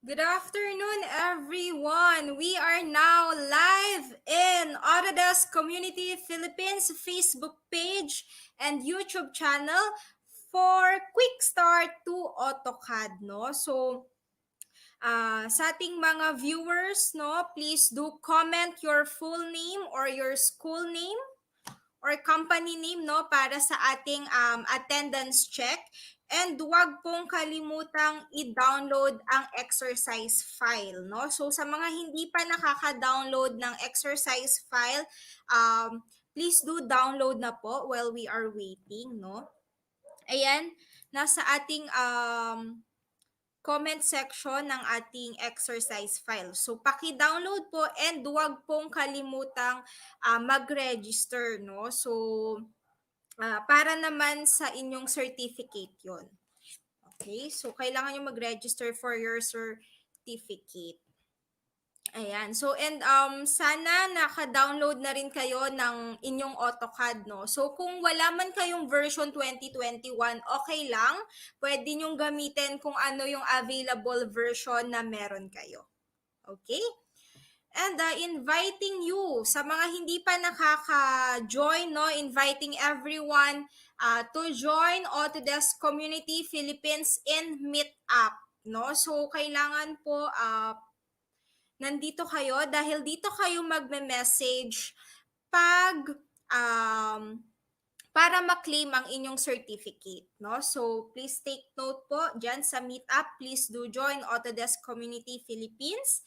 Good afternoon, everyone. We are now live in Autodesk Community Philippines Facebook page and YouTube channel for quick start to AutoCAD, no? So, sa ating mga viewers, no, please do comment your full name or your school name or company name, no, para sa ating attendance check. And huwag pong kalimutang i-download ang exercise file, no? So sa mga hindi pa nakaka-download ng exercise file, please do download na po while we are waiting, no? Ayan, nasa ating comment section ng ating exercise file. So, paki-download po and huwag pong kalimutang mag-register, no? So, para naman sa inyong certificate yon. Okay? So, kailangan nyo mag-register for your certificate. Ayan. So, and sana naka-download na rin kayo ng inyong AutoCAD, no? So, kung wala man kayong version 2021, okay lang. Pwede nyong gamitin kung ano yung available version na meron kayo. Okay? And inviting you, sa mga hindi pa nakaka-join, no? Inviting everyone to join Autodesk Community Philippines in Meetup, no? So, kailangan po nandito kayo dahil dito kayo magme-message pag para ma-claim ang inyong certificate, no? So, please take note po dyan sa meetup. Please do join Autodesk Community Philippines.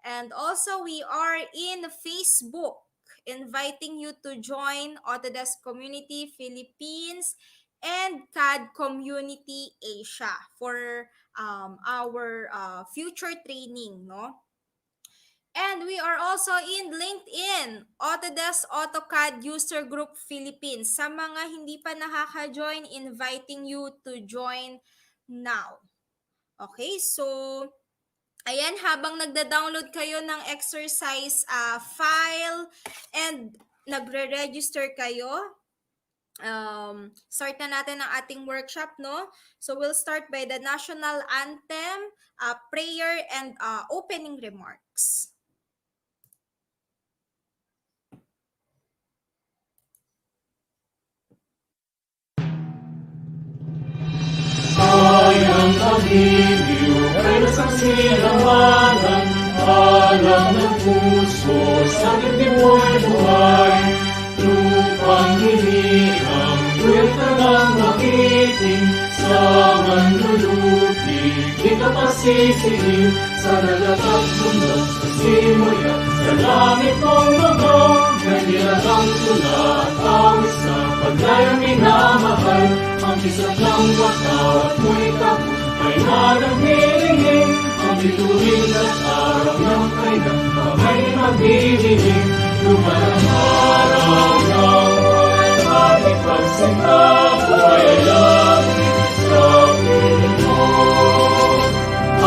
And also, we are in Facebook, inviting you to join Autodesk Community Philippines and CAD Community Asia for our future training, no? And we are also in LinkedIn, Autodesk AutoCAD User Group Philippines. Sa mga hindi pa nakaka-join, inviting you to join now. Okay, so ayan, habang nagda-download kayo ng exercise file and nagre-register kayo, start na natin ang ating workshop, no? So we'll start by the national anthem, prayer, and opening remarks. Bayang pag-ibig, kailan sa sinamanan, alam ng puso, sa dibdib mo'y buhay. Lupang hinirang, duwag ka nang makiting, sa manlulupi, di ka pasisihin, sa nalatak bundok, sa simuyan, sa langit mong mga, na nilagang tula at awis na paglayang minamahal. Ang isat ng wataw at mo'y tapo ay nagmilingin. Ang bituin at araw ng kailang kamay magdidinig. Lumarang araw ng buwan at ipagsinta buhay ay langit sa Pilipinas.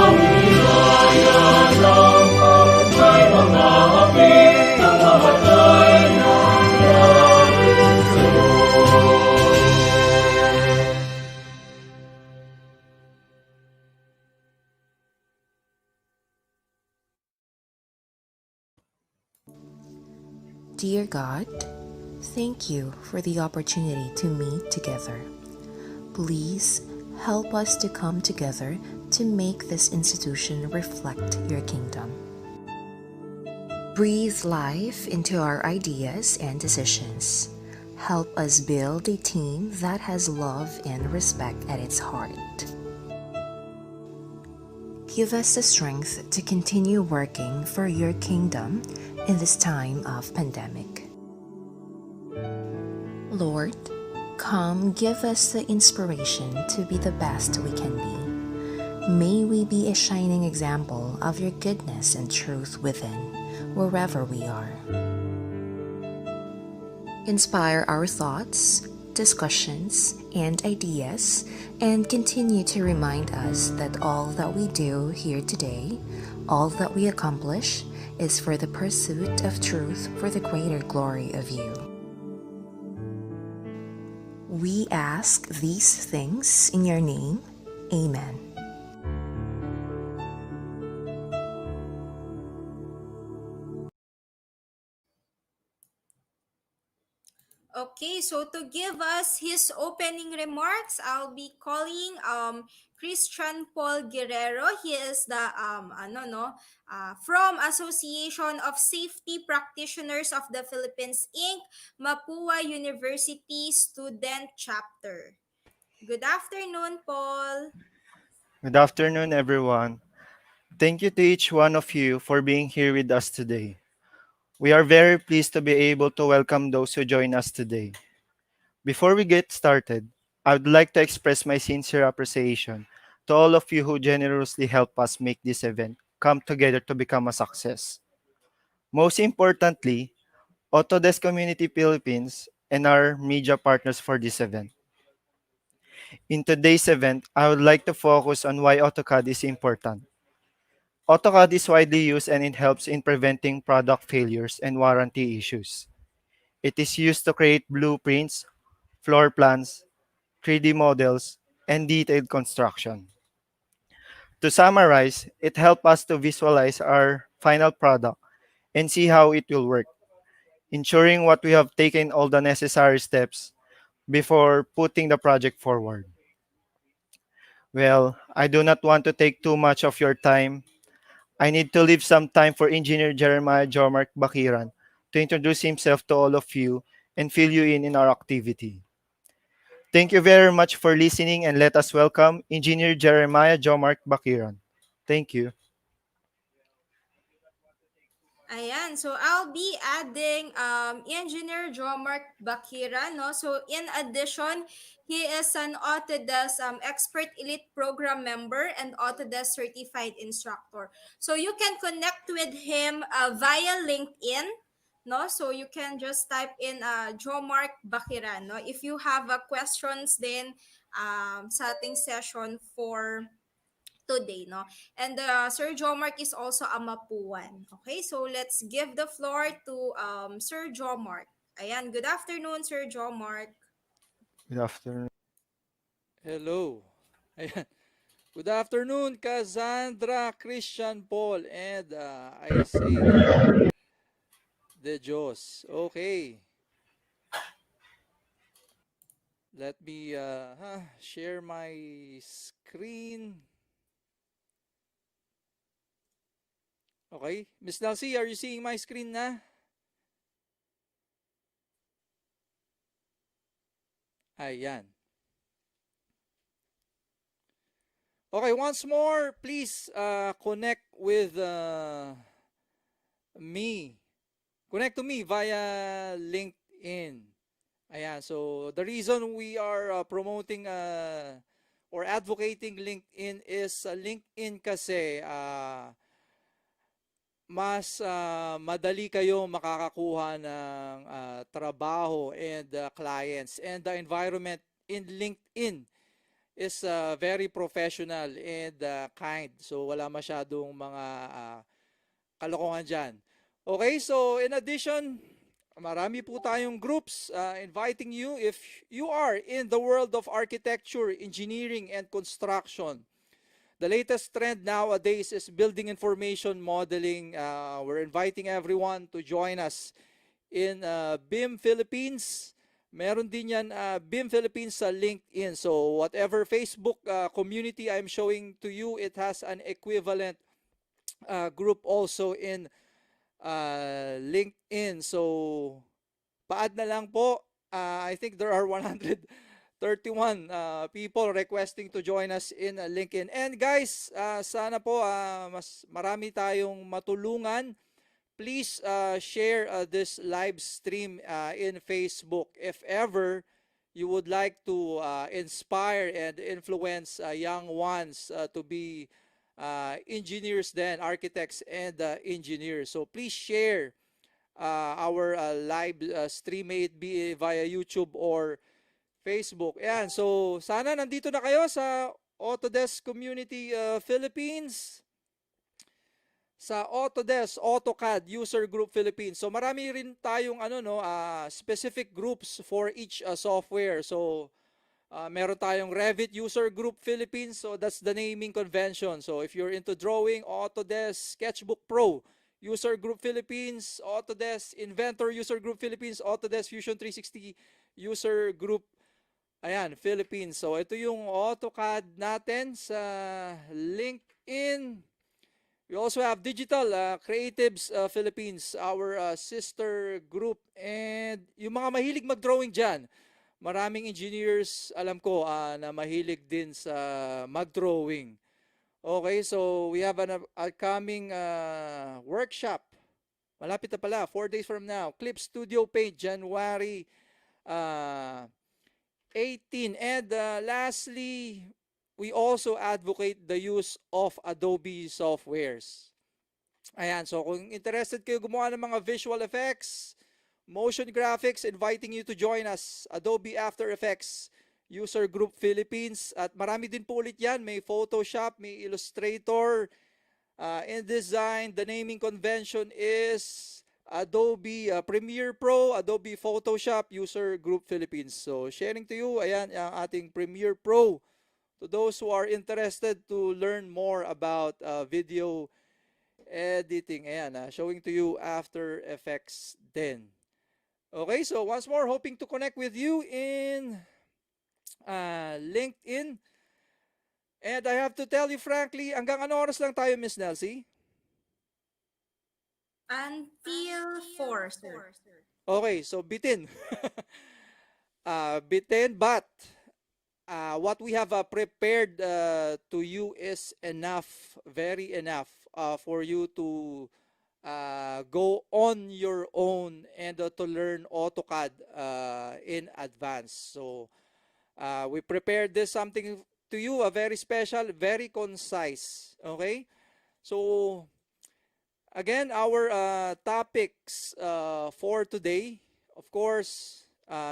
Ang nilaya ng pagkay mga hapit ng mamatay ng langit sa Dear God, thank you for the opportunity to meet together. Please help us to come together to make this institution reflect your kingdom. Breathe life into our ideas and decisions. Help us build a team that has love and respect at its heart. Give us the strength to continue working for your kingdom in this time of pandemic. Lord, come give us the inspiration to be the best we can be. May we be a shining example of your goodness and truth within, wherever we are. Inspire our thoughts, discussions, and ideas, and continue to remind us that all that we do here today, all that we accomplish, is for the pursuit of truth for the greater glory of you. We ask these things in your name. Amen. Okay, so to give us his opening remarks, I'll be calling Christian Paul Guerrero. He is the from Association of Safety Practitioners of the Philippines Inc. Mapua University Student Chapter. Good afternoon, Paul. Good afternoon, everyone. Thank you to each one of you for being here with us today. We are very pleased to be able to welcome those who join us today. Before we get started, I would like to express my sincere appreciation to all of you who generously help us make this event come together to become a success. Most importantly, Autodesk Community Philippines and our media partners for this event. In today's event, I would like to focus on why AutoCAD is important. AutoCAD is widely used and it helps in preventing product failures and warranty issues. It is used to create blueprints, floor plans, 3D models, and detailed construction. To summarize, it helps us to visualize our final product and see how it will work, ensuring what we have taken all the necessary steps before putting the project forward. Well, I do not want to take too much of your time. I need to leave some time for Engineer Jeremiah Jormark Bakiran to introduce himself to all of you and fill you in our activity. Thank you very much for listening and let us welcome Engineer Jeremiah Jormark Bakiran. Thank you. Ayan, so I'll be adding Engineer Jomark Bakira, no? So in addition, he is an Autodesk Expert Elite Program member and Autodesk Certified Instructor. So you can connect with him via LinkedIn, no? So you can just type in Jomark Bakira, no? If you have questions then sa ating session for today, no? And Sir Jomark is also a Mapuan. Okay, so let's give the floor to Sir Jomark. Ayan, good afternoon, Sir Jomark. Good afternoon. Hello. Ayan. Good afternoon, Cassandra, Christian, Paul, and I say the Diyos. Okay. Let me share my screen. Okay. Miss Nancy, are you seeing my screen na? Ayan. Okay, once more, please connect with me. Connect to me via LinkedIn. Ayan, so the reason we are promoting or advocating LinkedIn is LinkedIn kasi mas madali kayo makakakuha ng trabaho and clients, and the environment in LinkedIn is very professional and kind. So wala masyadong mga kalokohan dyan. Okay, so in addition, marami po tayong groups inviting you if you are in the world of architecture, engineering, and construction. The latest trend nowadays is building information modeling. We're inviting everyone to join us in BIM Philippines. Meron din yan BIM Philippines sa LinkedIn. So whatever Facebook community I'm showing to you, it has an equivalent group also in LinkedIn. So pa-add na lang po. I think there are 131 people requesting to join us in LinkedIn. And guys, sana po mas marami tayong matulungan. Please share this live stream in Facebook if ever you would like to inspire and influence young ones to be engineers then, architects and engineers. So please share our live stream, may it be via YouTube or Facebook. Ayan, so sana nandito na kayo sa Autodesk Community Philippines, sa Autodesk AutoCAD User Group Philippines. So marami rin tayong specific groups for each software. So meron tayong Revit User Group Philippines. So that's the naming convention. So if you're into drawing, Autodesk Sketchbook Pro User Group Philippines, Autodesk, Inventor User Group Philippines, Autodesk Fusion 360 User Group, ayan, Philippines. So ito yung AutoCAD natin sa LinkedIn. We also have Digital Creatives Philippines, our sister group. And yung mga mahilig mag-drawing dyan, maraming engineers, alam ko, na mahilig din sa mag-drawing. Okay, so we have an upcoming workshop. Malapit na pala, 4 days from now. Clip Studio Paint, January 18. And lastly, we also advocate the use of Adobe softwares. Ayan, so kung interested kayo gumawa ng mga visual effects, motion graphics, inviting you to join us, Adobe After Effects User Group Philippines. At marami din po ulit yan, may Photoshop, may Illustrator, InDesign. The naming convention is Adobe Premiere Pro, Adobe Photoshop User Group Philippines. So sharing to you, ayan, ang ating Premiere Pro. To those who are interested to learn more about video editing, ayan, showing to you After Effects din. Okay, so once more, hoping to connect with you in LinkedIn. And I have to tell you frankly, hanggang ano oras lang tayo, Miss Nelsie? Until 4, sir. Okay, so bitin. Bitin, but what we have prepared to you is enough, very enough for you to go on your own and to learn AutoCAD in advance. So we prepared this something to you, very special, very concise. Okay? So again, our topics for today, of course,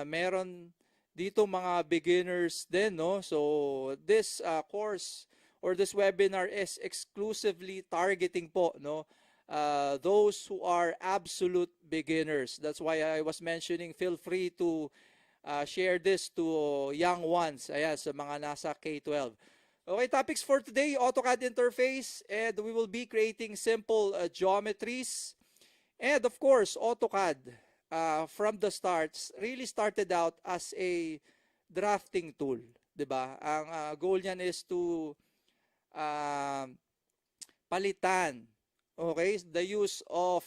meron dito mga beginners din, no? So this course or this webinar is exclusively targeting po, no, those who are absolute beginners. That's why I was mentioning, feel free to share this to young ones, ayan, sa mga nasa K-12. Okay, topics for today, AutoCAD interface, and we will be creating simple geometries. And of course, AutoCAD from the starts really started out as a drafting tool, 'di ba? Ang goal niyan is to palitan, okay, the use of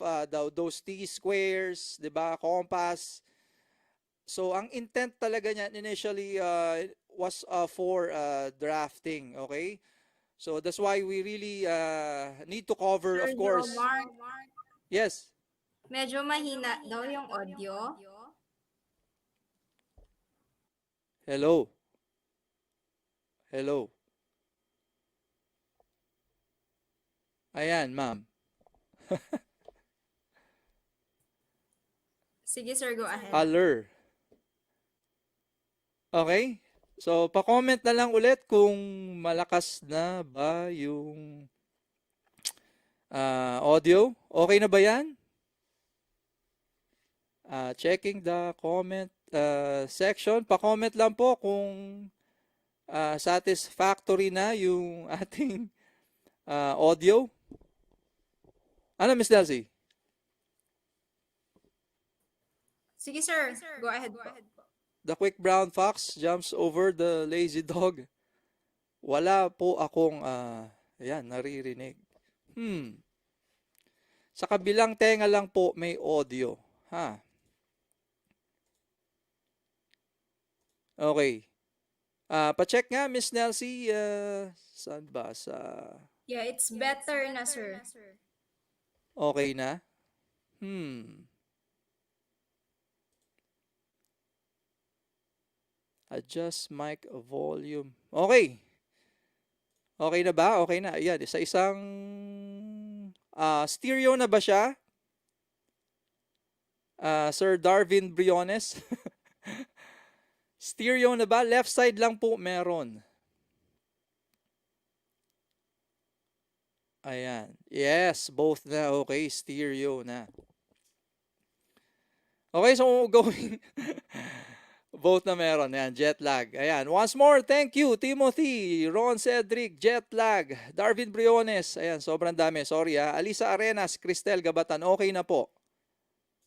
those T-squares, 'di ba, compass. So ang intent talaga niyan initially was for drafting, okay? So that's why we really need to cover, of Sir course. Jomar, Yes. medyo mahina daw yung audio. Hello. Hello. Ayan, ma'am. Sige, sir, go ahead. Alert. Okay? So, pa-comment na lang ulit kung malakas na ba yung audio. Okay na ba yan? Checking the comment section. Pa-comment lang po kung satisfactory na yung ating audio. Ano, Miss Delcy? Sige, sir. Go ahead po. The quick brown fox jumps over the lazy dog. Wala po akong ayan, naririnig. Sa kabilang tenga lang po may audio. Ha? Okay. Pa-check nga, Miss Nelsie. Saan ba? Yeah, it's better na, sir. Okay na? Adjust mic volume. Okay. Okay na ba? Okay na. Ayan, sa isang stereo na ba siya? Sir Darwin Briones. Stereo na ba? Left side lang po meron. Ayan. Yes, both na. Okay, stereo na. Okay, so going Both na meron. Ayan, jet lag. Ayan. Once more, thank you, Timothy, Ron Cedric, jet lag, Darvin Briones. Ayan, sobrang dami. Sorry ha. Alisa Arenas, Cristel Gabatan. Okay na po.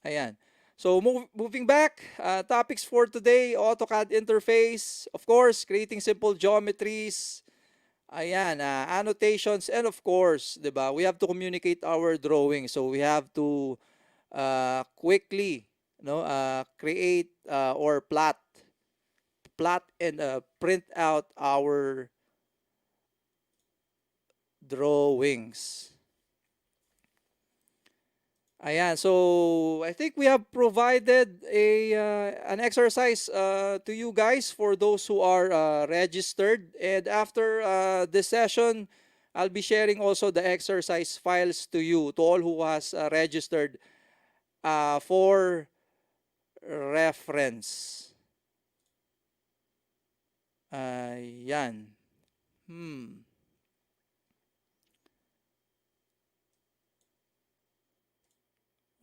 Ayan. So, moving back, topics for today, AutoCAD interface, of course, creating simple geometries, ayan, annotations, and of course, di ba, we have to communicate our drawing. So, we have to quickly create or plot and print out our drawings. Ayan, so I think we have provided an exercise to you guys for those who are registered. And after this session, I'll be sharing also the exercise files to you, to all who has registered for reference. Ayan.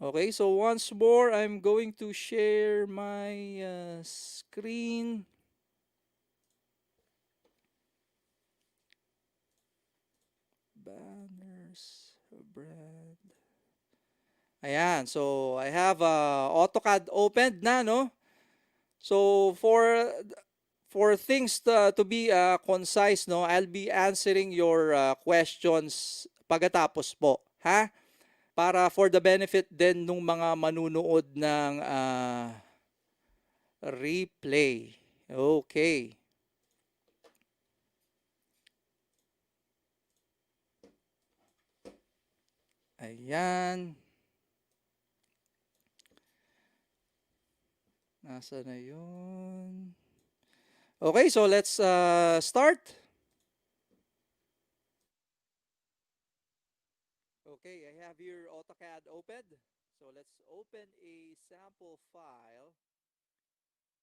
Okay, so once more, I'm going to share my screen. Banners, brand. Ayan, so I have AutoCAD opened na, no? So for things to be concise, no, I'll be answering your questions pagkatapos po, ha? Para for the benefit din nung mga manunood ng replay. Okay. Ayan. Nasa na yun? Okay, so let's start. Okay, I have here AutoCAD opened. So let's open a sample file.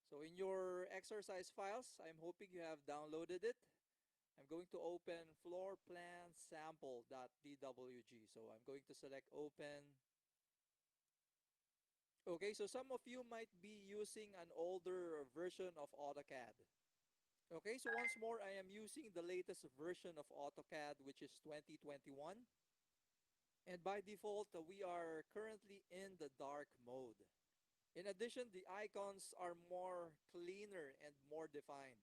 So in your exercise files, I'm hoping you have downloaded it. I'm going to open floor plan sample.dwg. So I'm going to select open. Okay, so some of you might be using an older version of AutoCAD. Okay, so once more, I am using the latest version of AutoCAD, which is 2021. And by default, we are currently in the dark mode. In addition, the icons are more cleaner and more defined.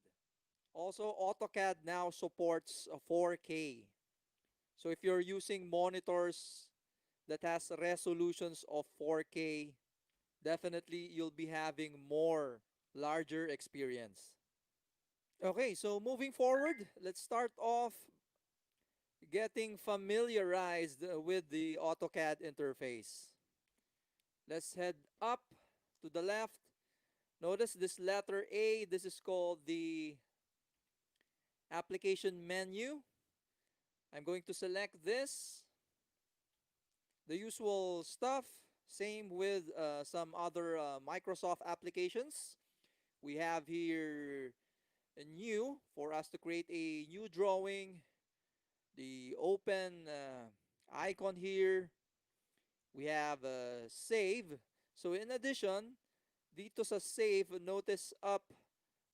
Also, AutoCAD now supports 4K. So if you're using monitors that has resolutions of 4K, definitely you'll be having more larger experience. Okay, so moving forward, let's start off getting familiarized with the AutoCAD interface. Let's head up to the left. Notice this letter A, this is called the application menu. I'm going to select this. The usual stuff, same with some other Microsoft applications. We have here a new for us to create a new drawing. The open icon here. We have save. So in addition, dito sa save, notice up,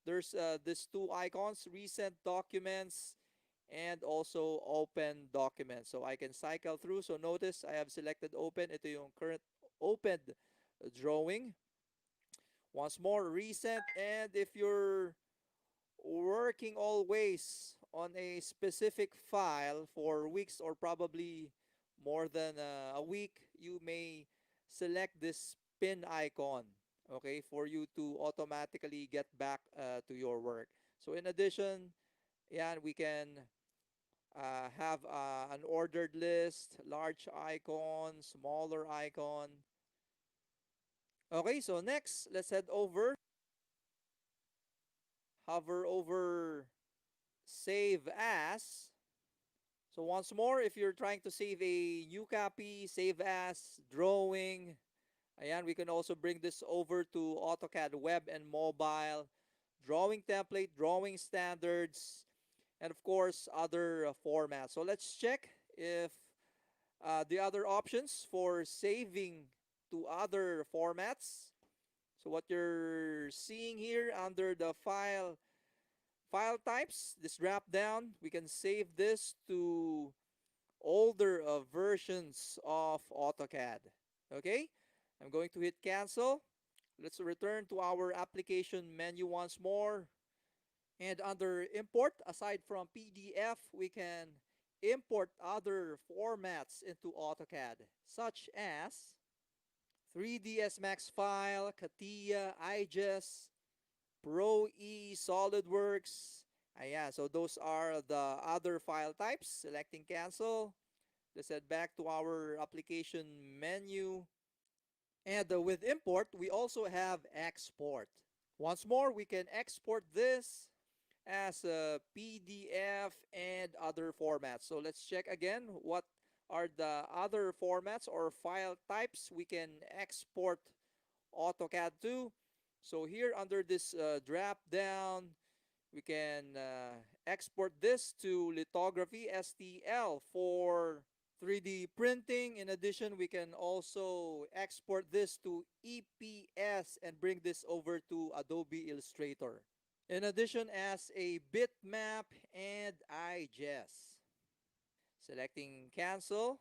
there's these two icons, recent documents and also open documents. So I can cycle through. So notice I have selected open. Ito yung current opened drawing. Once more, recent. And if you're working always on a specific file for weeks or probably more than a week, you may select this pin icon, okay, for you to automatically get back to your work. So in addition, yeah, we can have an ordered list, large icon, smaller icon. Okay, so next, let's head over, hover over save as. So once more, if you're trying to save a new copy, save as, drawing, ayan, we can also bring this over to AutoCAD web and mobile, drawing template, drawing standards, and of course, other formats. So let's check if the other options for saving to other formats. So what you're seeing here under the file types, this drop down, we can save this to older versions of AutoCAD. Okay, I'm going to hit cancel. Let's return to our application menu once more. And under import, aside from PDF, we can import other formats into AutoCAD, such as 3ds Max file, CATIA, IGES, Pro E, SolidWorks. Yeah, so those are the other file types. Selecting cancel. Let's head back to our application menu. And with import, we also have export. Once more, we can export this as a PDF and other formats. So let's check again what are the other formats or file types we can export AutoCAD to. So here under this drop down, we can export this to lithography STL for 3D printing. In addition, we can also export this to EPS and bring this over to Adobe Illustrator. In addition, as a bitmap and IGES. Selecting cancel.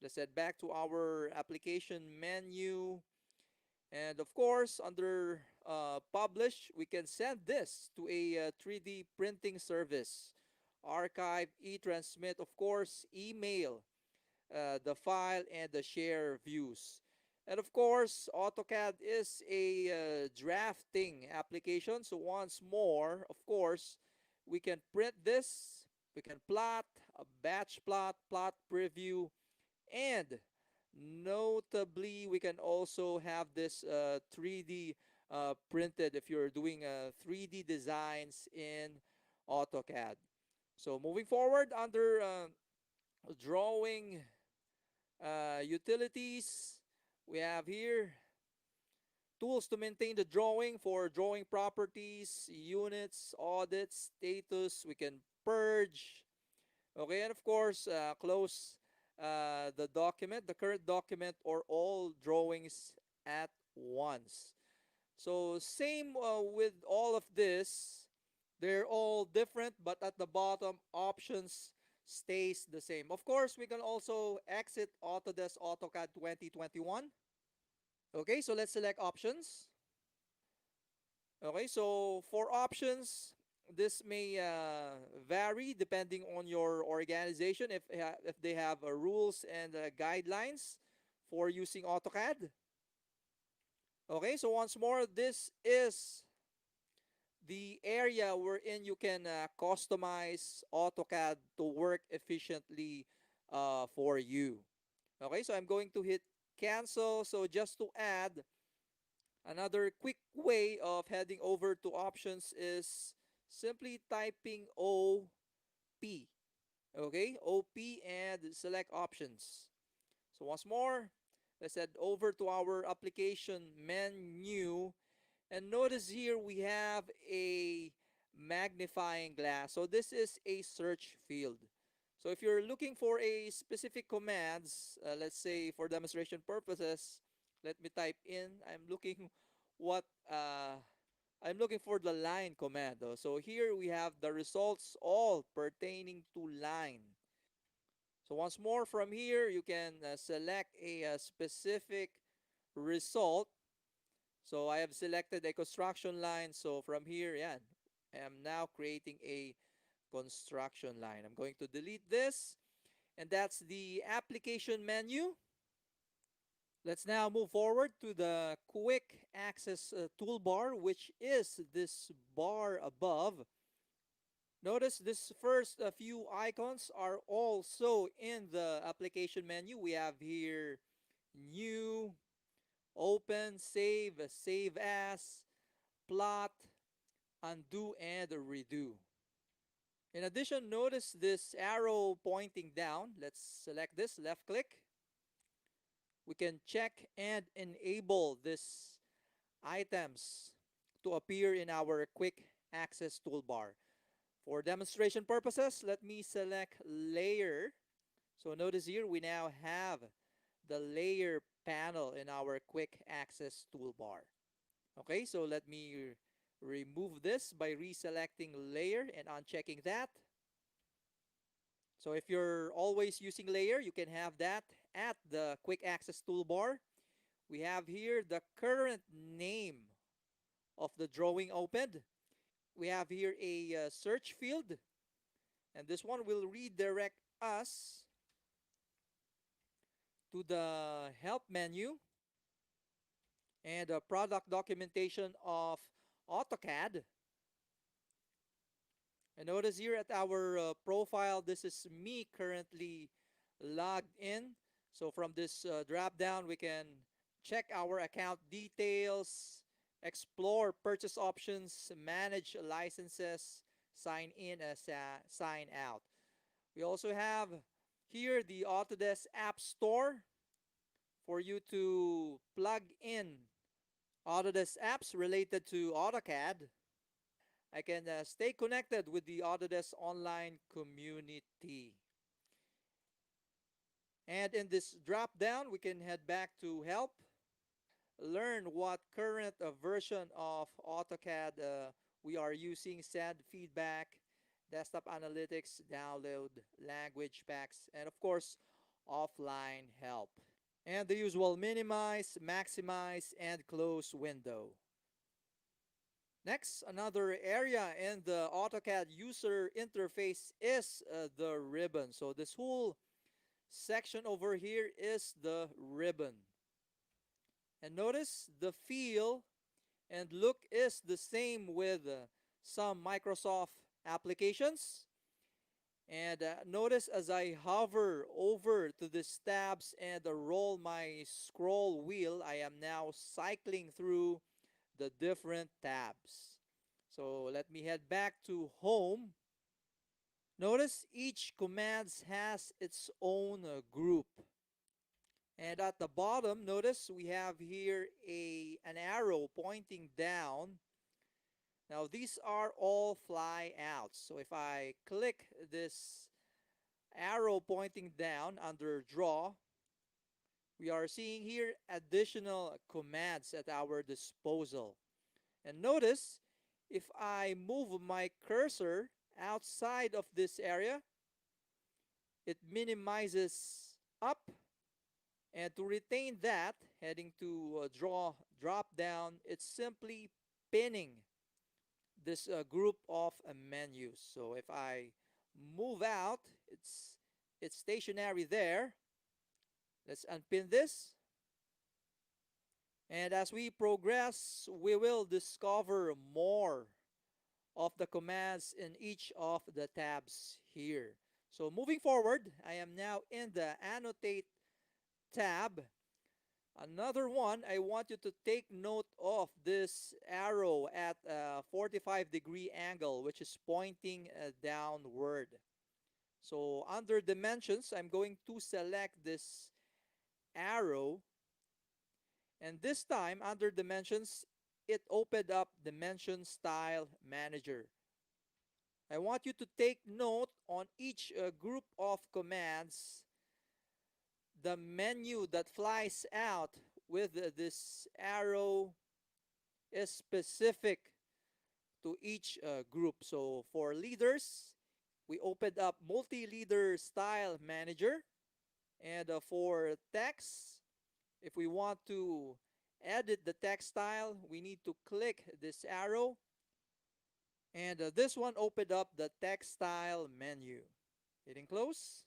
Let's head back to our application menu. And of course, under publish, we can send this to a 3D printing service. Archive, e-transmit, of course, email the file and the share views. And of course, AutoCAD is a drafting application. So once more, of course, we can print this. We can plot, a batch plot, plot preview, and notably, we can also have this 3D printed if you're doing 3D designs in AutoCAD. So moving forward under drawing utilities, we have here tools to maintain the drawing for drawing properties, units, audits, status. We can purge. Okay, and of course, close the document, the current document, or all drawings at once. So same with all of this. They're all different, but at the bottom, options stays the same. Of course, we can also exit Autodesk AutoCAD 2021. Okay, so let's select options. Okay, so for options, this may vary depending on your organization if they have rules and guidelines for using AutoCAD. Okay, so once more, this is the area wherein you can customize AutoCAD to work efficiently for you. Okay, so I'm going to hit cancel. So just to add, another quick way of heading over to options is simply typing OP. Okay, OP and select options. So once more, let's head over to our application menu. And notice here we have a magnifying glass. So this is a search field. So if you're looking for a specific commands, let's say for demonstration purposes, let me type in, what I'm looking for the line command. So here we have the results all pertaining to line. So once more from here, you can select a specific result. So I have selected a construction line. So from here, yeah, I am now creating a construction line. I'm going to delete this. And that's the application menu. Let's now move forward to the quick access toolbar, which is this bar above. Notice this first few icons are also in the application menu. We have here new, open, save, save as, plot, undo, and redo. In addition, notice this arrow pointing down. Let's select this, left click. We can check and enable this items to appear in our quick access toolbar. For demonstration purposes, let me select layer. So notice here we now have the layer panel in our quick access toolbar. Okay, so let me remove this by reselecting layer and unchecking that. So if you're always using layer, you can have that at the quick access toolbar. We have here the current name of the drawing opened. We have here a search field, and this one will redirect us to the help menu and the product documentation of AutoCAD. And notice here at our profile, this is me currently logged in. So from this drop down, we can check our account details, explore purchase options, manage licenses, sign in as a sign out. We also have here the Autodesk App Store for you to plug in Autodesk apps related to AutoCAD. I can stay connected with the Autodesk online community. And in this drop down, we can head back to help, learn what current version of AutoCAD we are using, send feedback, desktop analytics, download language packs, and of course, offline help. And the usual minimize, maximize, and close window. Next, another area in the AutoCAD user interface is the ribbon. So this whole section over here is the ribbon. And notice the feel and look is the same with some Microsoft applications. And notice as I hover over to these tabs and roll my scroll wheel, I am now cycling through the different tabs. So let me head back to home. Notice each command has its own group. And at the bottom, notice we have here an arrow pointing down. Now these are all flyouts. So if I click this arrow pointing down under draw, we are seeing here additional commands at our disposal. And notice if I move my cursor outside of this area, it minimizes up. And to retain that, heading to drop down, it's simply pinning this group of menus. So if I move out, it's stationary there. Let's unpin this. And as we progress, we will discover more of the commands in each of the tabs here. So moving forward, I am now in the Annotate tab. Another one, I want you to take note of this arrow at a 45-degree angle, which is pointing downward. So under dimensions, I'm going to select this arrow. And this time, under dimensions, it opened up Dimension Style Manager. I want you to take note on each group of commands, the menu that flies out with this arrow is specific to each group. So for leaders, we opened up Multi-Leader Style Manager. And for text, if we want to edit the text style, we need to click this arrow. And this one opened up the text style menu. Hitting close.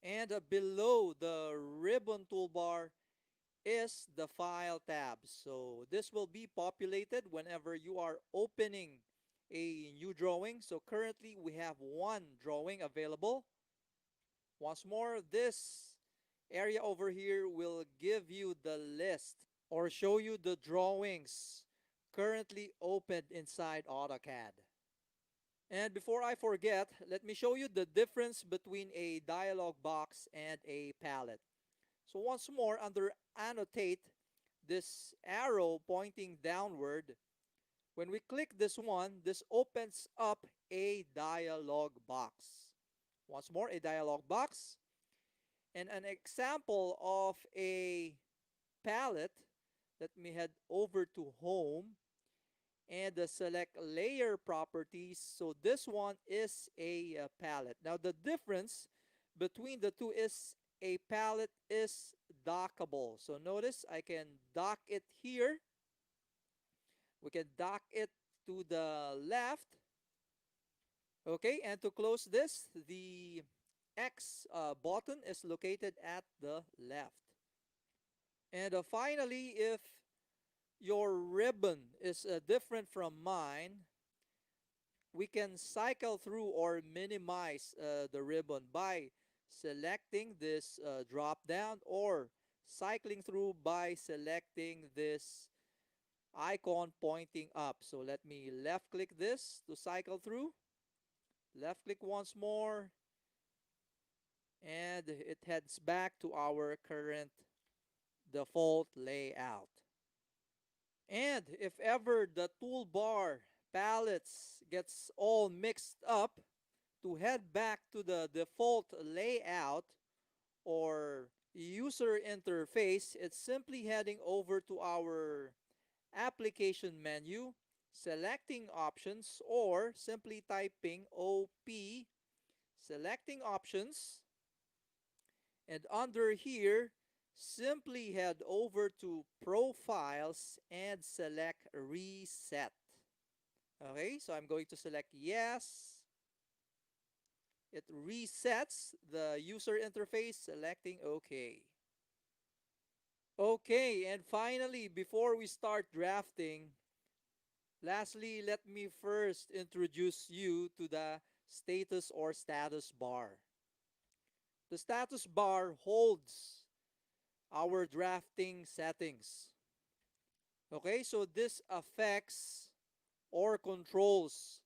And below the ribbon toolbar is the File tab. So this will be populated whenever you are opening a new drawing. So currently we have one drawing available. Once more, this area over here will give you the list or show you the drawings currently opened inside AutoCAD. And before I forget, let me show you the difference between a dialog box and a palette. So once more, under Annotate, this arrow pointing downward, when we click this one, this opens up a dialog box. Once more, a dialog box. And an example of a palette, Let me head over to Home and select Layer Properties. So this one is a palette. Now the difference between the two is a palette is dockable. So notice I can dock it here. We can dock it to the left. Okay, and to close this, the X button is located at the left. And finally, if your ribbon is different from mine, we can cycle through or minimize the ribbon by selecting this drop down, or cycling through by selecting this icon pointing up. So let me left click this to cycle through, left click once more, and it heads back to our current default layout. And if ever the toolbar palettes gets all mixed up, to head back to the default layout or user interface, it's simply heading over to our application menu, selecting options, or simply typing OP, selecting options, and under here, simply head over to profiles and select reset. Okay, so I'm going to select yes. It resets the user interface, selecting OK. Okay, and finally, before we start drafting, lastly, let me first introduce you to the status or status bar. The status bar holds our drafting settings. Okay, so this affects or controls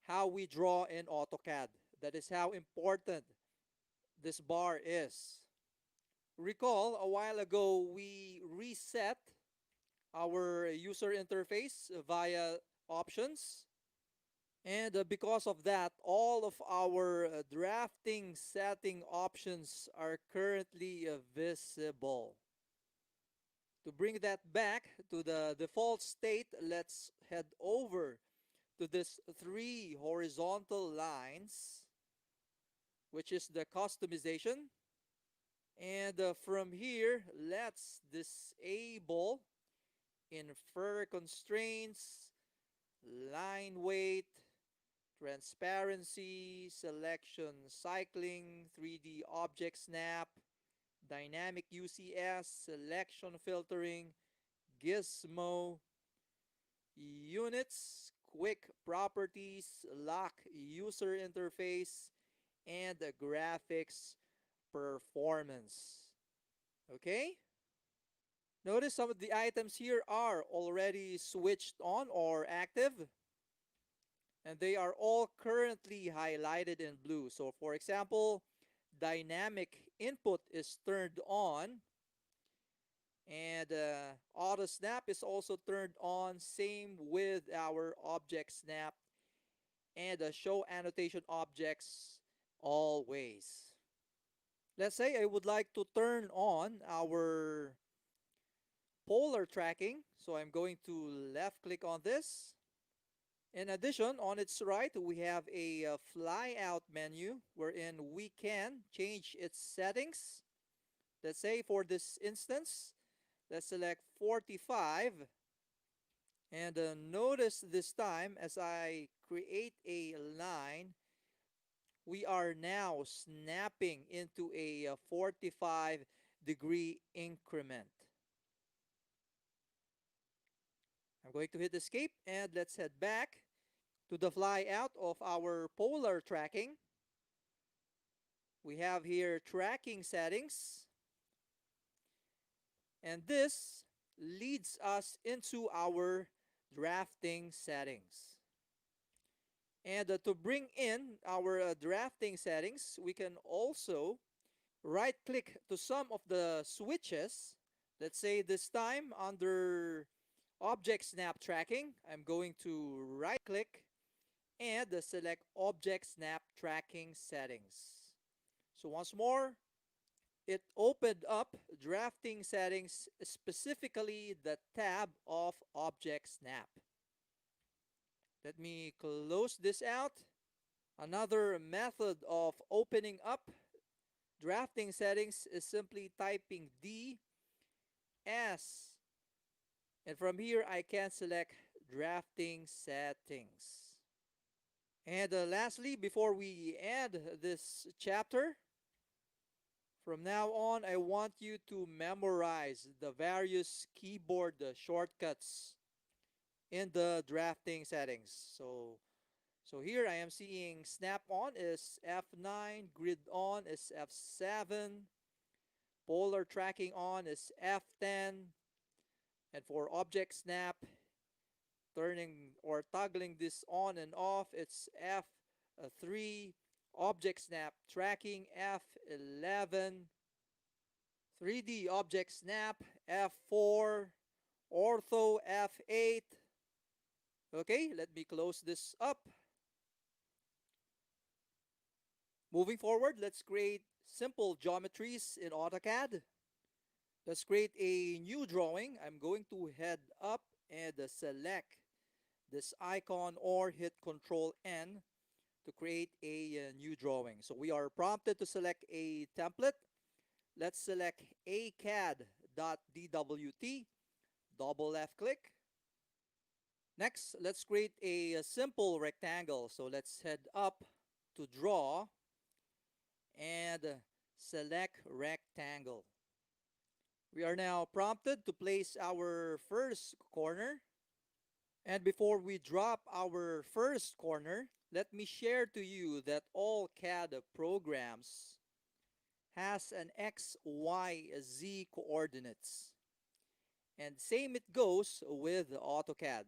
how we draw in AutoCAD. That is how important this bar is. Recall a while ago we reset our user interface via options, and because of that, all of our drafting setting options are currently visible. To bring that back to the default state, let's head over to this three horizontal lines, which is the customization. And from here, let's disable infer constraints, line weight, transparency, selection cycling, 3D object snap, dynamic UCS, selection filtering, gizmo, units, quick properties, lock user interface, and the graphics performance. Okay? Notice some of the items here are already switched on or active, and they are all currently highlighted in blue. So for example, dynamic input is turned on, and auto snap is also turned on, same with our object snap, and show annotation objects always. Let's say I would like to turn on our polar tracking. So I'm going to left click on this. In addition, on its right, we have a flyout menu wherein we can change its settings. Let's say for this instance, let's select 45. And notice this time as I create a line, we are now snapping into a 45-degree increment. I'm going to hit escape, and let's head back to the flyout of our polar tracking. We have here tracking settings, and this leads us into our drafting settings. And to bring in our drafting settings, we can also right click to some of the switches. Let's say this time under object snap tracking, I'm going to right click and select object snap tracking settings. So once more, it opened up drafting settings, specifically the tab of Object Snap. Let me close this out. Another method of opening up drafting settings is simply typing D S, and from here I can select drafting settings. And lastly, before we end this chapter, from now on I want you to memorize the various keyboard shortcuts in the drafting settings. So here I am seeing snap on is F9, grid on is F7, polar tracking on is F10, and for object snap, turning or toggling this on and off, it's F3, object snap tracking F11, 3D object snap F4, ortho F8. Okay, let me close this up. Moving forward, let's create simple geometries in AutoCAD. Let's create a new drawing. I'm going to head up and select this icon or hit Control N to create a new drawing. So we are prompted to select a template. Let's select acad.dwt, double left click. Next, let's create a simple rectangle. So let's head up to draw and select rectangle. We are now prompted to place our first corner. And before we drop our first corner, let me share to you that all CAD programs has an X, Y, Z coordinates. And same it goes with AutoCAD.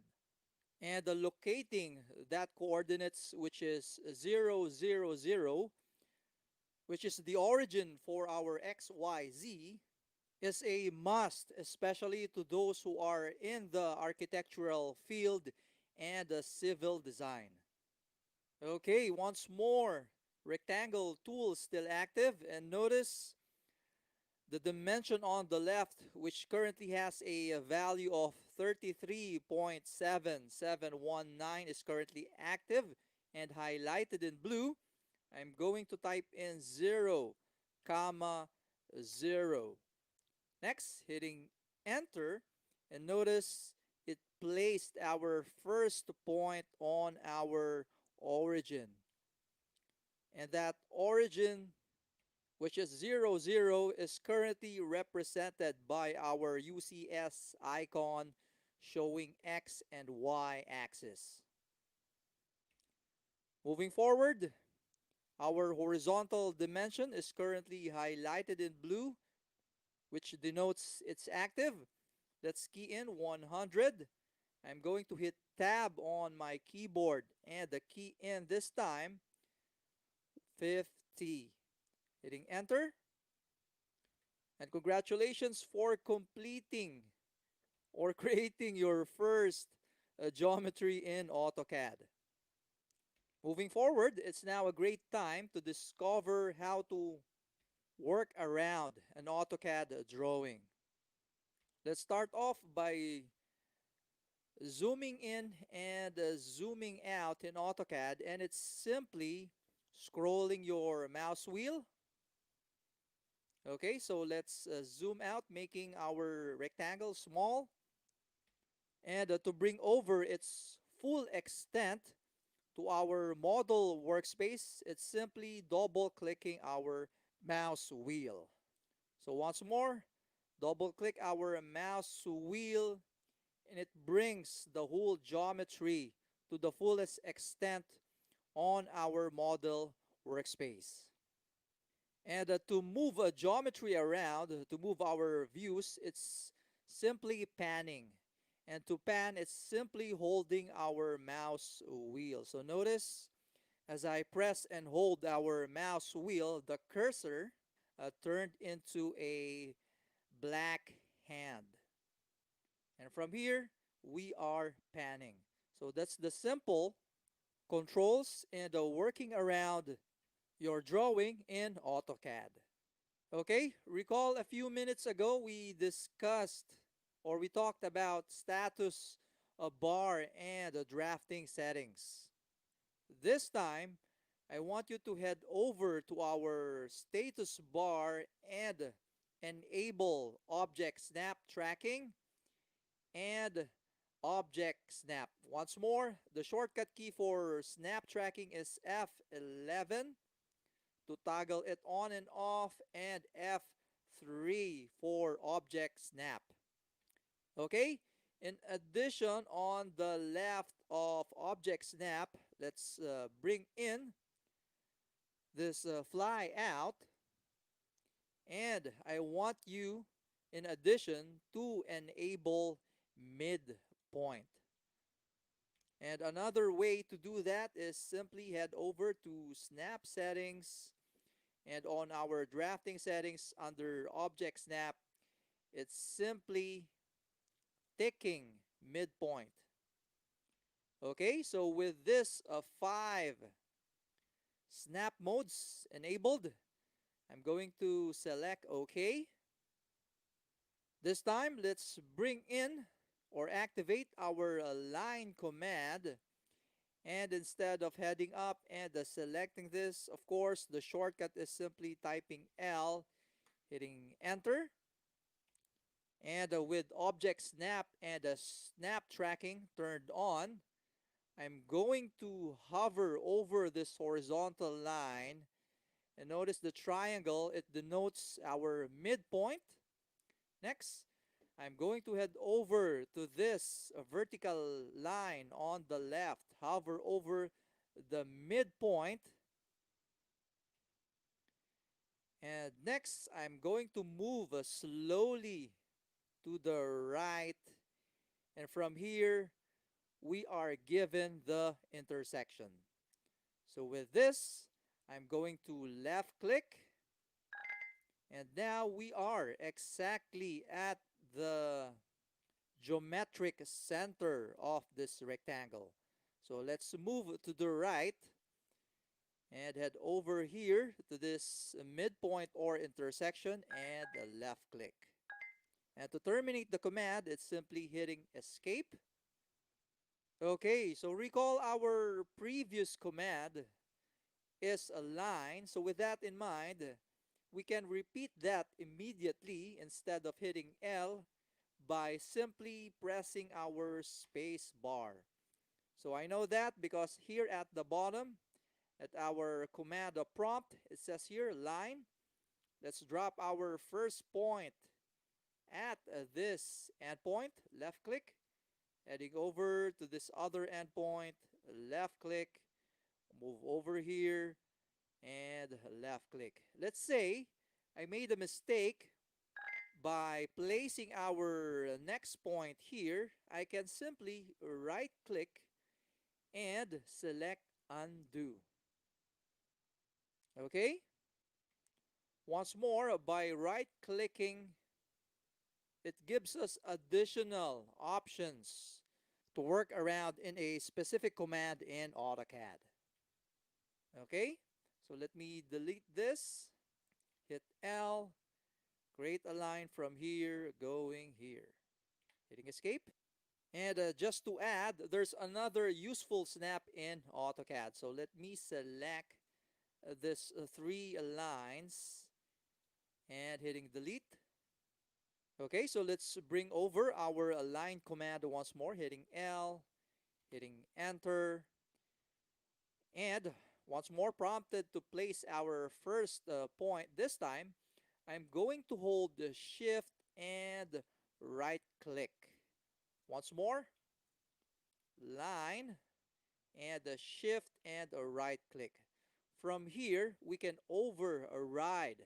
And locating that coordinates, which is 0, 0, 0, which is the origin for our X, Y, Z, is a must, especially to those who are in the architectural field and civil design. Okay, once more, rectangle tool still active, and notice the dimension on the left, which currently has a value of 33.7719, is currently active and highlighted in blue. I'm going to type in 0, comma 0. Next, hitting enter, and notice it placed our first point on our origin. And that origin, which is 0, 0, is currently represented by our UCS icon showing X and Y axis. Moving forward, our horizontal dimension is currently highlighted in blue, which denotes it's active. Let's key in 100. I'm going to hit tab on my keyboard and the key in this time 50. Hitting enter. And congratulations for completing or creating your first geometry in AutoCAD. Moving forward, it's now a great time to discover how to work around an AutoCAD drawing. Let's start off by zooming in and zooming out in AutoCAD, and it's simply scrolling your mouse wheel. Okay, so let's zoom out, making our rectangle small, and to bring over its full extent to our model workspace, it's simply double clicking our mouse wheel. So once more, double click our mouse wheel, and it brings the whole geometry to the fullest extent on our model workspace. And to move a geometry around, to move our views, it's simply panning. And to pan, it's simply holding our mouse wheel. So notice, as I press and hold our mouse wheel, the cursor turned into a black hand. And from here, we are panning. So that's the simple controls and working around your drawing in AutoCAD. Okay, recall a few minutes ago we discussed or we talked about status bar and drafting settings. This time, I want you to head over to our status bar and enable object snap tracking and object snap. Once more, the shortcut key for snap tracking is F11 to toggle it on and off, and F3 for object snap. Okay? In addition, on the left of object snap, let's bring in this fly out, and I want you, in addition, to enable midpoint. And another way to do that is simply head over to snap settings, and on our drafting settings under object snap, it's simply ticking midpoint. Okay, so with this five snap modes enabled, I'm going to select OK. This time, let's bring in or activate our line command. And instead of heading up and selecting this, of course, the shortcut is simply typing L, hitting enter. And with object snap and snap tracking turned on, I'm going to hover over this horizontal line, and notice the triangle, it denotes our midpoint. Next, I'm going to head over to this vertical line on the left, hover over the midpoint, and next I'm going to move slowly to the right, and from here we are given the intersection. So with this, I'm going to left click, and now we are exactly at the geometric center of this rectangle. So let's move to the right and head over here to this midpoint or intersection and left click. And to terminate the command, it's simply hitting escape. Okay, so recall our previous command is a line. So with that in mind, we can repeat that immediately instead of hitting L by simply pressing our space bar. So I know that because here at the bottom, at our command prompt, it says here line. Let's drop our first point at this endpoint, left click, heading over to this other endpoint, left click, move over here, and left click. Let's say I made a mistake by placing our next point here. I can simply right click and select undo. Okay? Once more, by right clicking, it gives us additional options to work around in a specific command in AutoCAD. Okay? So let me delete this, hit L, create a line from here going here, hitting escape. And just to add, there's another useful snap in AutoCAD. So let me select this three lines and hitting delete. Okay, so let's bring over our align command once more, hitting L, hitting enter, and once more prompted to place our first point. This time, I'm going to hold the shift and right click. Once more, line, and the shift and a right click. From here, we can override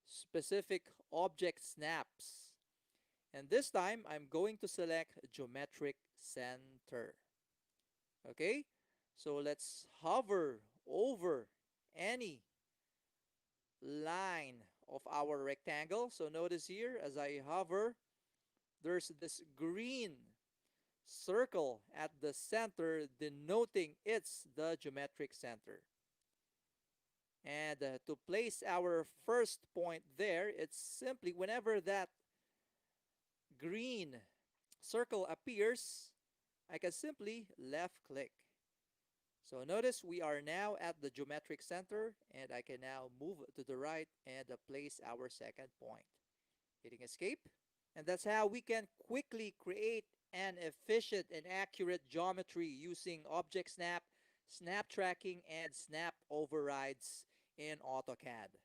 specific object snaps. And this time, I'm going to select geometric center. Okay, so let's hover over any line of our rectangle. So notice here, as I hover, there's this green circle at the center denoting it's the geometric center. And to place our first point there, it's simply whenever that green circle appears, I can simply left click. So notice we are now at the geometric center, and I can now move to the right and place our second point. Hitting escape. And that's how we can quickly create an efficient and accurate geometry using object snap, snap tracking, and snap overrides in AutoCAD.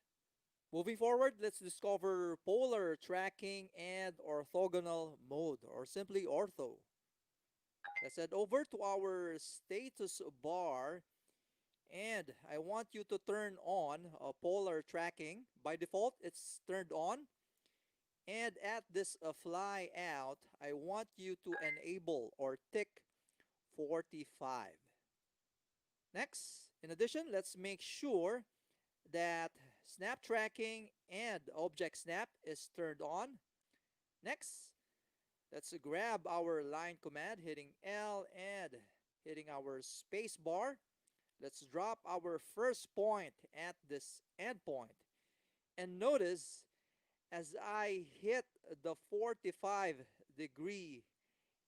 Moving forward, let's discover polar tracking and orthogonal mode, or simply ortho. Let's head over to our status bar, and I want you to turn on polar tracking. By default, it's turned on. And at this fly out, I want you to enable or tick 45. Next, in addition, let's make sure that snap tracking and object snap is turned on. Next, let's grab our line command, hitting L and hitting our space bar. Let's drop our first point at this endpoint. And notice as I hit the 45-degree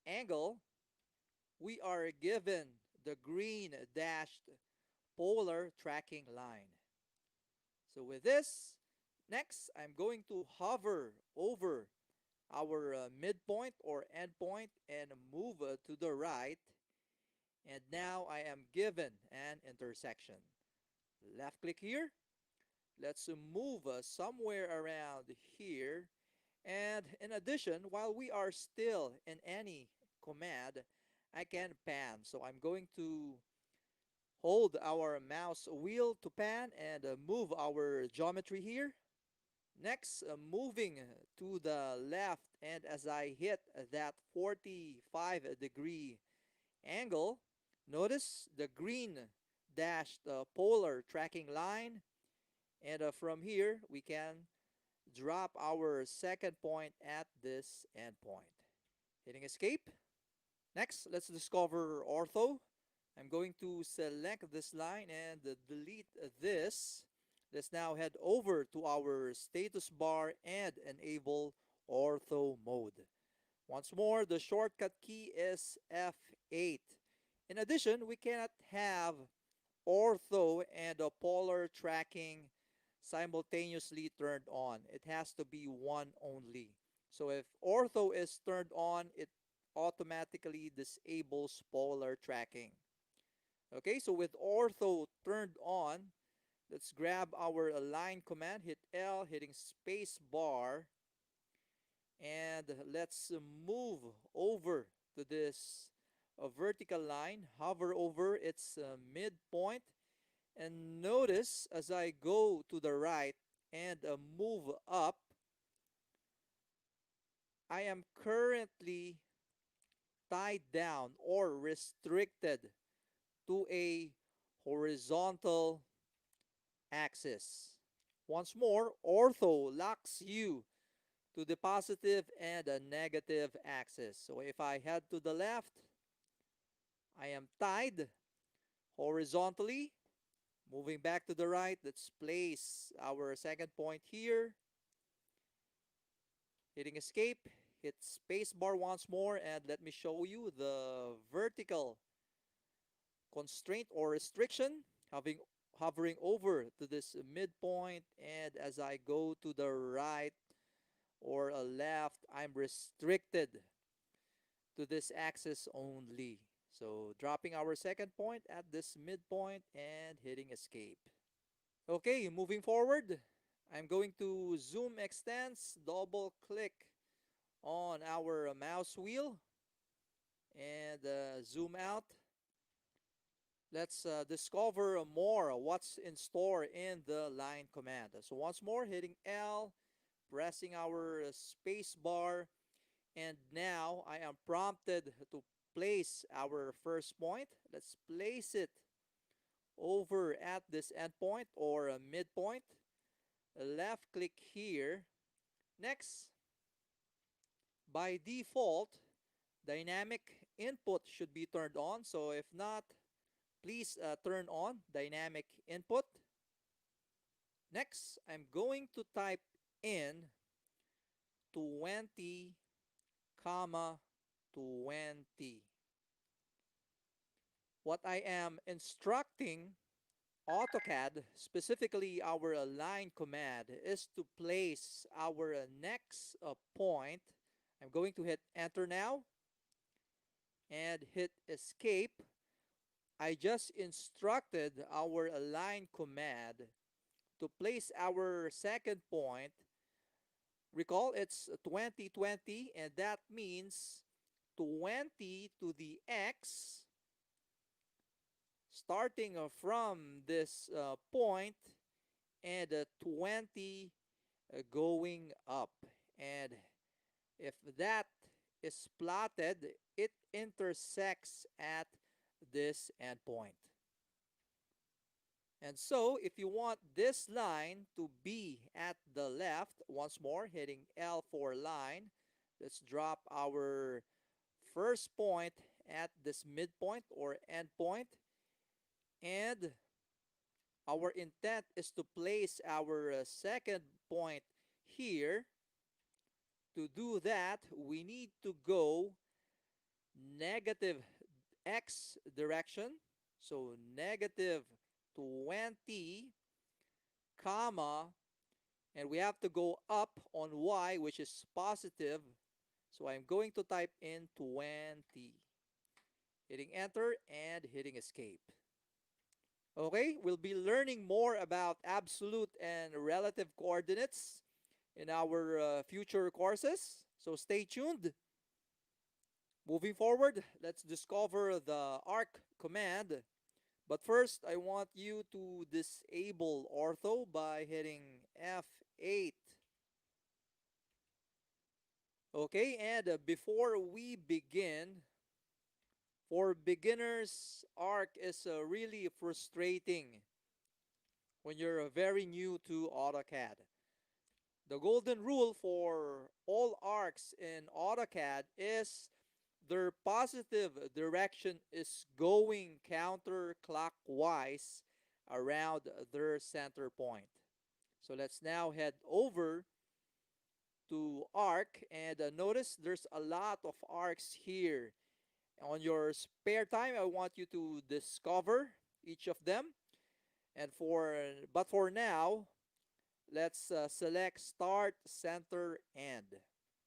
angle, we are given the green dashed polar tracking line. So with this, next I'm going to hover over our midpoint or endpoint and move to the right. And now I am given an intersection. Left click here. Let's move somewhere around here. And in addition, while we are still in any command, I can pan. So I'm going to hold our mouse wheel to pan and move our geometry here. Next, moving to the left, and as I hit that 45-degree angle, notice the green dashed polar tracking line. And from here, we can drop our second point at this endpoint. Hitting escape. Next, let's discover ortho. I'm going to select this line and delete this. Let's now head over to our status bar and enable ortho mode. Once more, the shortcut key is F8. In addition, we cannot have ortho and polar tracking simultaneously turned on. It has to be one only. So if ortho is turned on, it automatically disables polar tracking. Okay, so with ortho turned on, let's grab our align command, hit L, hitting space bar, and let's move over to this vertical line, hover over its midpoint, and notice as I go to the right and move up, I am currently tied down or restricted to a horizontal axis. Once more, ortho locks you to the positive and a negative axis. So if I head to the left, I am tied horizontally. Moving back to the right, let's place our second point here. Hitting escape, hit spacebar once more, and let me show you the vertical constraint or restriction, hovering over to this midpoint, and as I go to the right or a left, I'm restricted to this axis only. So dropping our second point at this midpoint and hitting escape. Okay, moving forward, I'm going to zoom extents, double click on our mouse wheel and zoom out. Let's discover more what's in store in the line command. So once more, hitting L, pressing our space bar, and now I am prompted to place our first point. Let's place it over at this endpoint or a midpoint. Left click here. Next, by default, dynamic input should be turned on. So if not, please turn on dynamic input. Next, I'm going to type in 20, comma 20. What I am instructing AutoCAD, specifically our line command, is to place our next point. I'm going to hit enter now and hit escape. I just instructed our align command to place our second point. Recall it's 2020, and that means 20 to the x, starting from this point, and 20 going up. And if that is plotted, it intersects at this endpoint. And so if you want this line to be at the left, once more hitting L for line, let's drop our first point at this midpoint or endpoint. And our intent is to place our second point here. To do that, we need to go negative x direction. So negative 20, comma, and we have to go up on y, which is positive. So I'm going to type in 20, hitting enter and hitting escape. Okay, we'll be learning more about absolute and relative coordinates in our future courses. So stay tuned. Moving forward, let's discover the arc command. But first, I want you to disable Ortho by hitting F8. Okay, and before we begin, for beginners, arc is really frustrating when you're very new to AutoCAD. The golden rule for all arcs in AutoCAD is their positive direction is going counterclockwise around their center point. So let's now head over to arc, and notice there's a lot of arcs here. On your spare time, I want you to discover each of them. And for now, let's select start, center, end.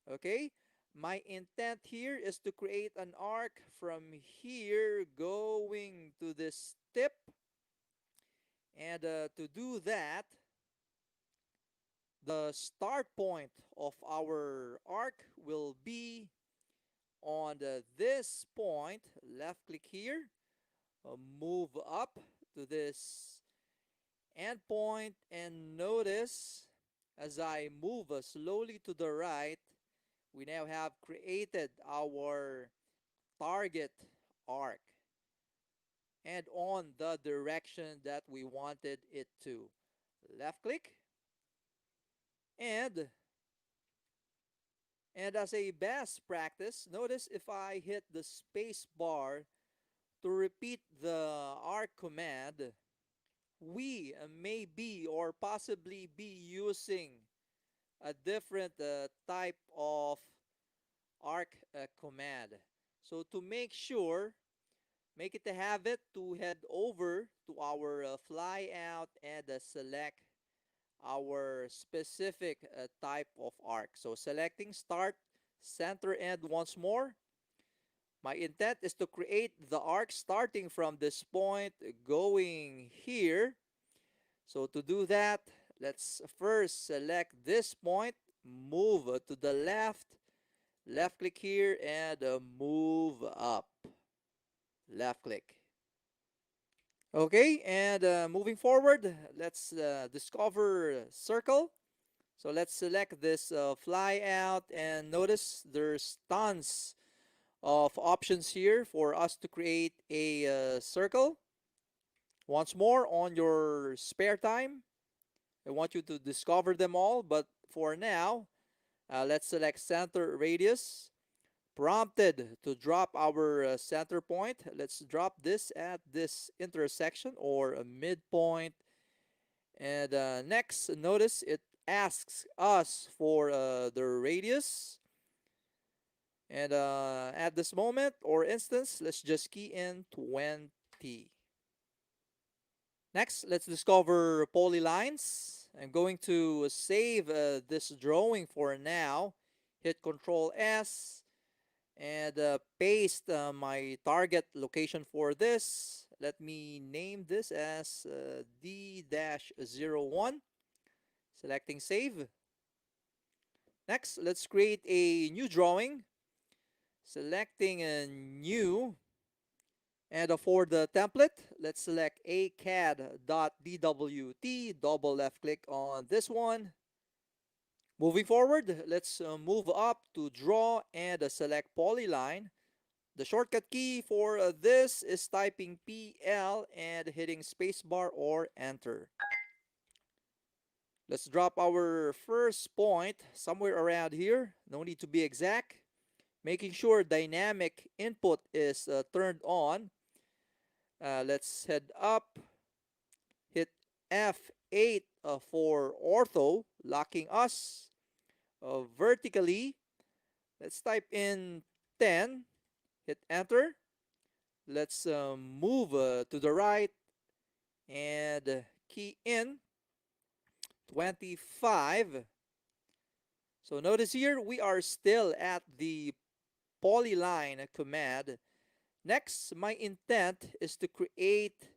Okay, my intent here is to create an arc from here going to this tip. And to do that, the start point of our arc will be on this point. Left click here, move up to this endpoint, and notice as I move slowly to the right, we now have created our target arc and on the direction that we wanted it to. Left click, and as a best practice, notice if I hit the space bar to repeat the arc command, we may be or possibly be using a different type of arc command. So to make sure, make it a habit to head over to our flyout and select our specific type of arc. So selecting start, center, end once more. My intent is to create the arc starting from this point going here. So to do that, let's first select this point, move to the left, left click here, and move up. Left click. Okay, and moving forward, let's discover circle. So let's select this fly out, and notice there's tons of options here for us to create a circle. Once more, on your spare time, I want you to discover them all, but for now, let's select center radius. Prompted to drop our center point. Let's drop this at this intersection or a midpoint, And next, notice it asks us for the radius. And at this moment or instance, let's just key in 20. Next, let's discover polylines. I'm going to save this drawing for now. Hit Control S and paste my target location for this. Let me name this as D-01. Selecting Save. Next, let's create a new drawing. Selecting a new. And for the template, let's select acad.dwt, double left click on this one. Moving forward, let's move up to draw and select polyline. The shortcut key for this is typing PL and hitting spacebar or enter. Let's drop our first point somewhere around here. No need to be exact. Making sure dynamic input is turned on. Let's head up, hit F8 for ortho, locking us vertically. Let's type in 10, hit enter. Let's move to the right and key in 25. So notice here we are still at the polyline command. Next, my intent is to create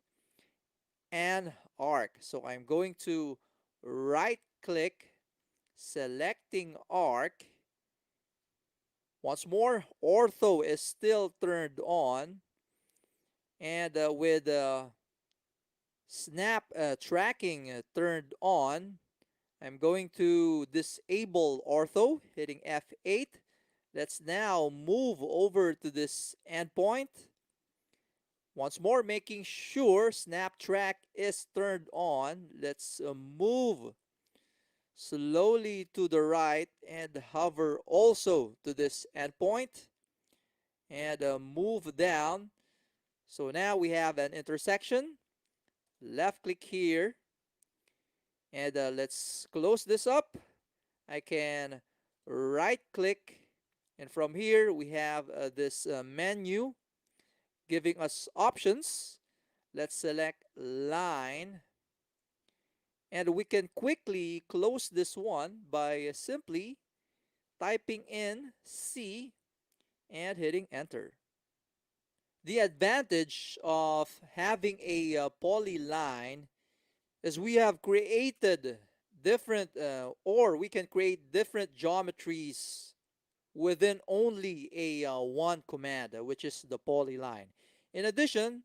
an arc. So I'm going to right click, selecting arc. Once more, ortho is still turned on. And with snap tracking turned on, I'm going to disable ortho, hitting F8. Let's now move over to this endpoint. Once more, making sure snap track is turned on. Let's move slowly to the right and hover also to this endpoint and move down. So now we have an intersection. Left click here and let's close this up. I can right click and from here we have this menu giving us options. Let's select line and we can quickly close this one by simply typing in C and hitting enter. The advantage of having a polyline is we have created different or we can create different geometries within only a one command, which is the polyline. In addition,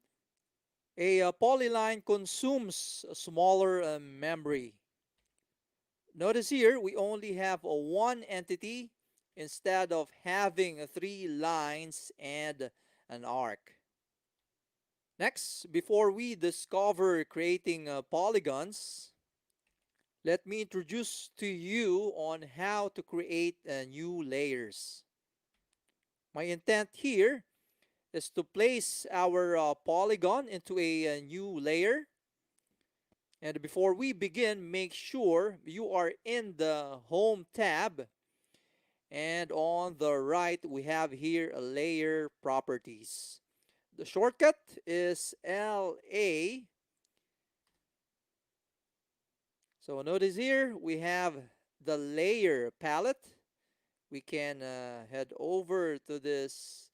a polyline consumes a smaller memory. Notice here we only have a one entity instead of having 3 lines and an arc. Next, before we discover creating polygons, let me introduce to you on how to create new layers. My intent here is to place our polygon into a new layer. And before we begin, make sure you are in the Home tab. And on the right, we have here a layer properties. The shortcut is LA. So notice here we have the layer palette. We can head over to this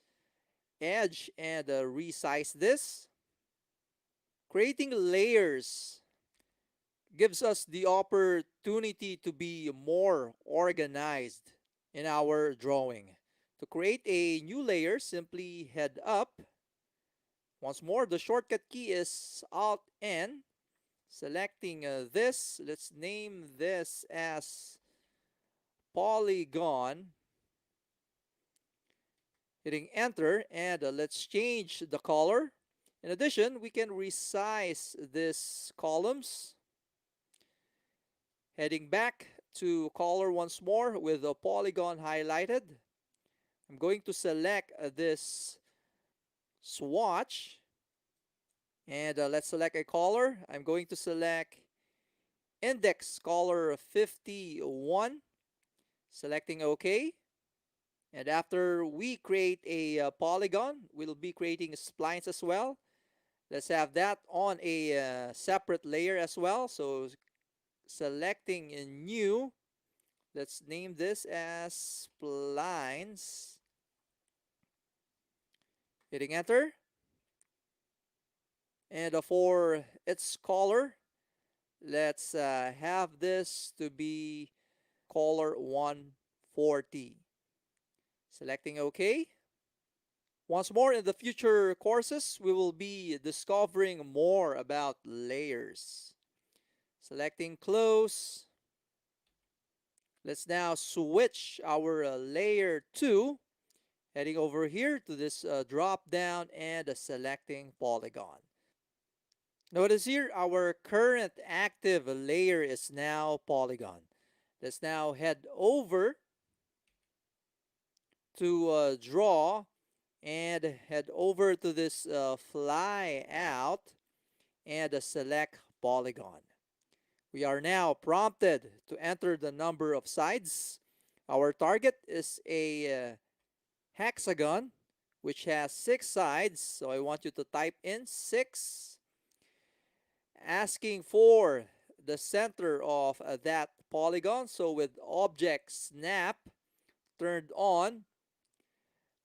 edge and resize this. Creating layers gives us the opportunity to be more organized in our drawing. To create a new layer, simply head up. Once more, the shortcut key is Alt N. Selecting this, let's name this as polygon. Hitting enter and let's change the color. In addition, we can resize these columns. Heading back to color once more with the polygon highlighted. I'm going to select this swatch and let's select a color. I'm going to select index color 51, selecting OK. And after we create a polygon, we'll be creating splines as well. Let's have that on a separate layer as well. So selecting a new, let's name this as splines. Hitting enter. And for its color, let's have this to be color 140. Selecting OK. Once more, in the future courses, we will be discovering more about layers. Selecting close. Let's now switch our layer 2, heading over here to this drop down and selecting polygon. Notice here our current active layer is now polygon. Let's now head over to draw and head over to this fly out and select polygon. We are now prompted to enter the number of sides. Our target is a hexagon which has 6 sides, so I want you to type in 6, asking for the center of that polygon. So with object snap turned on,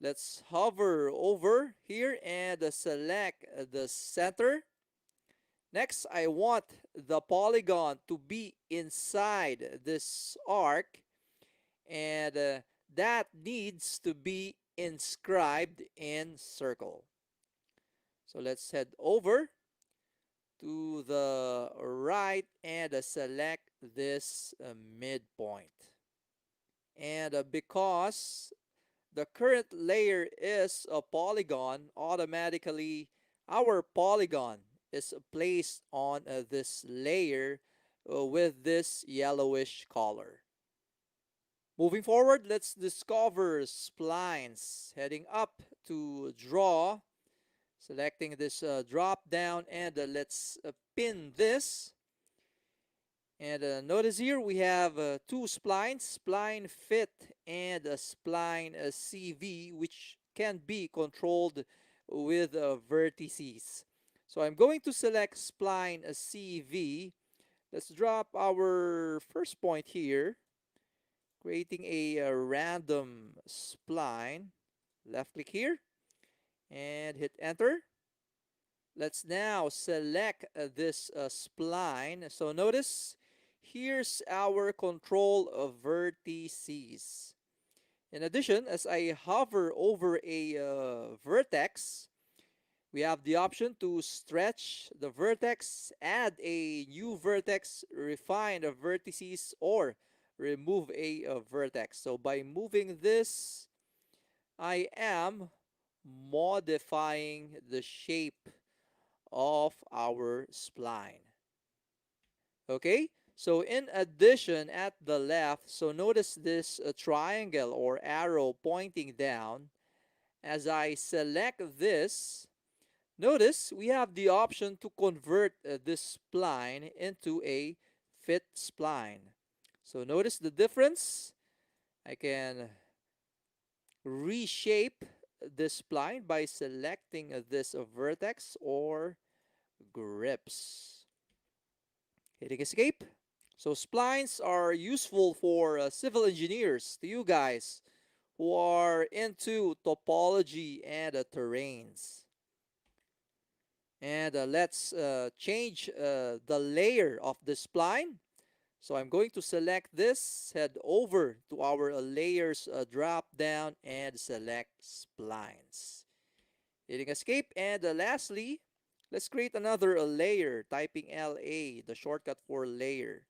let's hover over here and select the center. Next, I want the polygon to be inside this arc, and that needs to be inscribed in circle. So let's head over to the right and select this midpoint. And because the current layer is a polygon, automatically our polygon is placed on this layer with this yellowish color. Moving forward, let's discover splines. Heading up to draw, selecting this drop down, and let's pin this. And notice here we have 2 splines, spline fit and a spline CV, which can be controlled with vertices. So I'm going to select spline CV. Let's drop our first point here, creating a random spline. Left click here and hit enter. Let's now select this spline. So notice here's our control of vertices. In addition, as I hover over a vertex, we have the option to stretch the vertex, add a new vertex, refine the vertices, or remove a vertex. So by moving this, I am modifying the shape of our spline. Okay, so in addition, at the left, so notice this triangle or arrow pointing down. As I select this, notice we have the option to convert this spline into a fit spline. So notice the difference. I can reshape this spline by selecting this vertex or grips. Hitting escape. So splines are useful for civil engineers, to you guys who are into topology and terrains. And let's change the layer of the spline. So I'm going to select this, head over to our layers drop down and select splines. Hitting escape. And lastly, let's create another layer, typing LA, the shortcut for layer.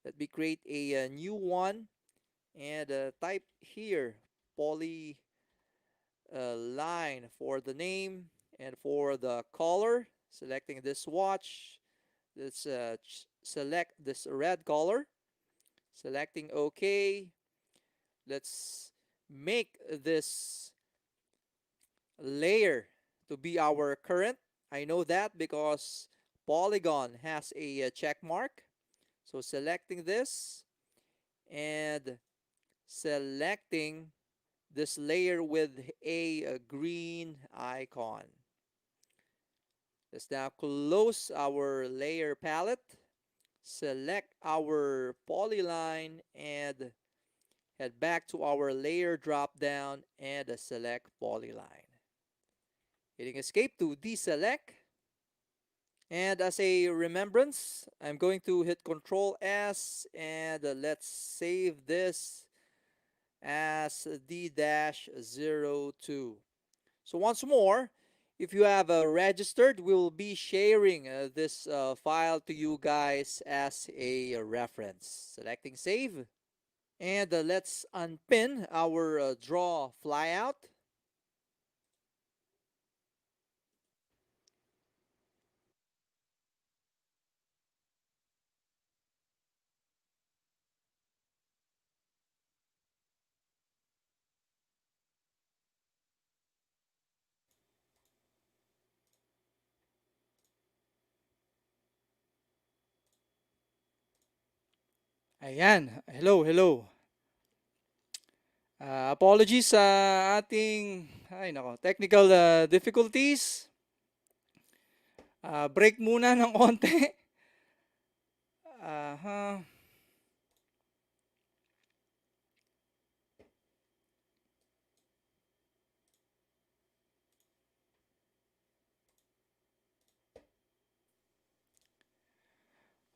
Let me create a new one and type here poly line for the name and for the color. Selecting this watch, let's select this red color. Selecting OK. Let's make this layer to be our current. I know that because polygon has a check mark. So selecting this and selecting this layer with a green icon. Let's now close our layer palette, select our polyline, and head back to our layer drop down and select polyline. Hitting escape to deselect. And as a remembrance, I'm going to hit Control S and let's save this as D-02. So once more, if you have registered, we'll be sharing this file to you guys as a reference. Selecting save. And let's unpin our draw flyout. Ayan. Hello, hello. Apologies sa ating technical difficulties. Break muna ng onte.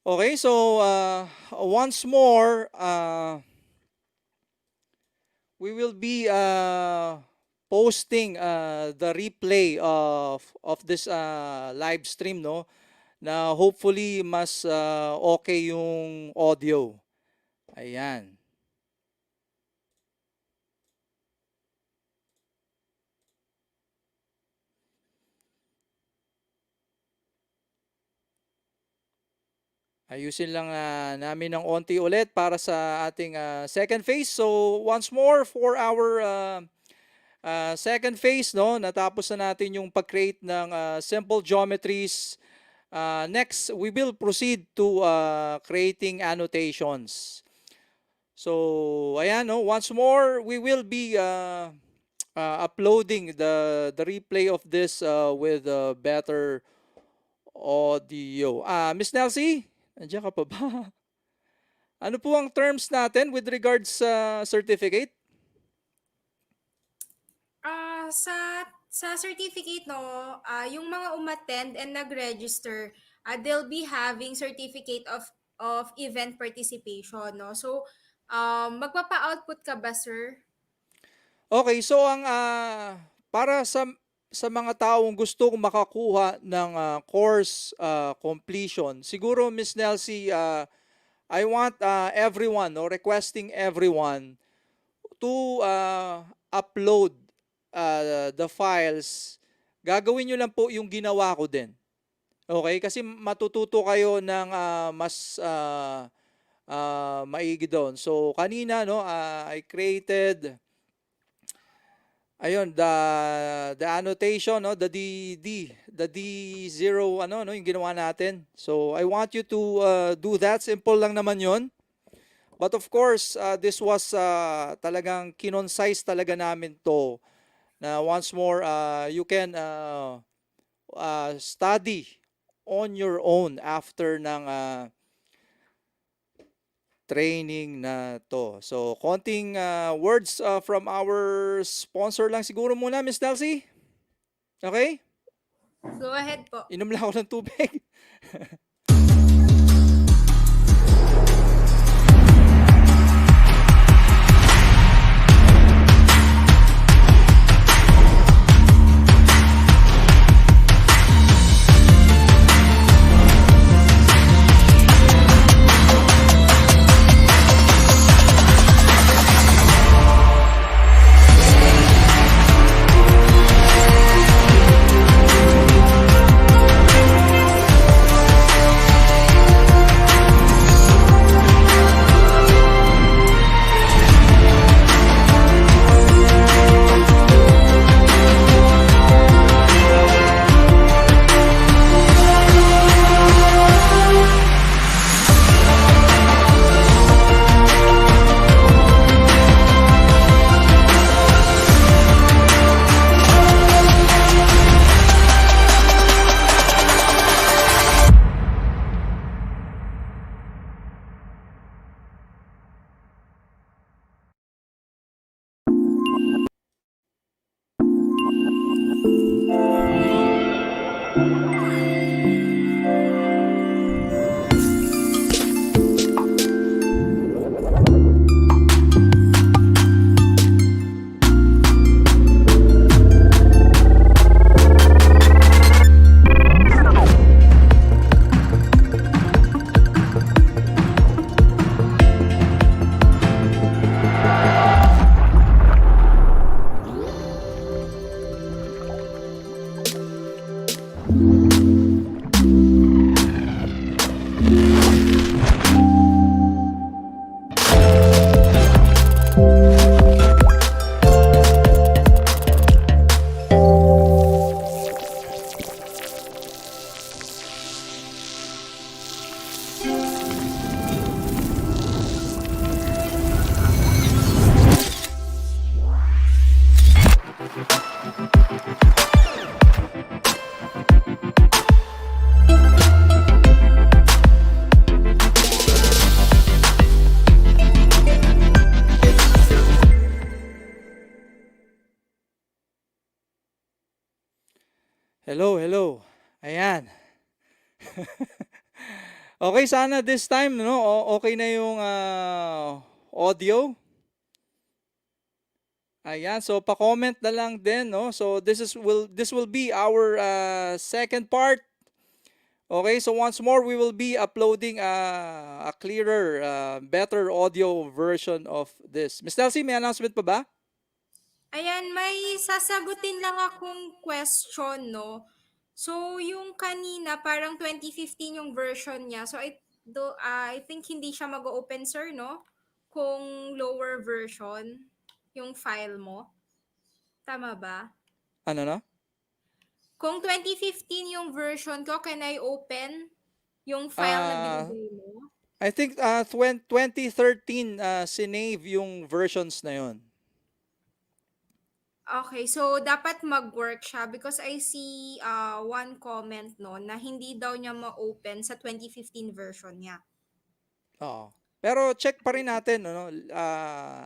Okay, so once more, we will be posting the replay of this live stream, no? Na hopefully mas okay yung audio. Ayan. Ayusin lang namin ng onti ulit para sa ating second phase. So once more for our second phase, no, natapos na natin yung pag-create ng simple geometries. Next, we will proceed to creating annotations. So ayan, no, once more we will be uploading the replay of this with better audio. Miss Nelsie, andiyan ka pa ba? Ano po ang terms natin with regards sa certificate? Sa certificate, no, yung mga umattend and nag-register, they'll be having certificate of event participation, no. So magpapa-output ka ba, sir? Okay, so ang para sa mga taong gustong makakuha ng course completion, siguro Miss Nelsie, I want everyone, no, requesting everyone to upload the files. Gagawin nyo lang po yung ginawa ko din. Okay? Kasi matututo kayo ng mas maigi doon. So kanina, no, I created the annotation, no, the D0 no, yung ginawa natin. So I want you to do that. Simple lang naman 'yon. But of course, this was talagang kinonsize talaga namin 'to. Na once more, you can study on your own after ng training na to. So, konting words from our sponsor lang siguro muna, Miss Nelsie. Okay? Go ahead po. Inom lang ako ng tubig. Hello, hello. Ayan. Okay, sana this time, no? Okay na yung audio. Ayan, so pa-comment na lang din, no? So this will be our second part. Okay, so once more we will be uploading a clearer, better audio version of this. Miss Elsie, may announcement pa ba? Ayan, may sasagutin lang akong question, no? So, yung kanina, parang 2015 yung version niya. So, I think hindi siya mag-open, sir, no? Kung lower version, yung file mo. Tama ba? Ano na? Kung 2015 yung version ko, can I open yung file na Uh, binigay mo? I think 2013 sinave yung versions na yon. Okay, so dapat mag-work siya because I see one comment no na hindi daw niya ma-open sa 2015 version niya. Oo. Pero check pa rin natin ano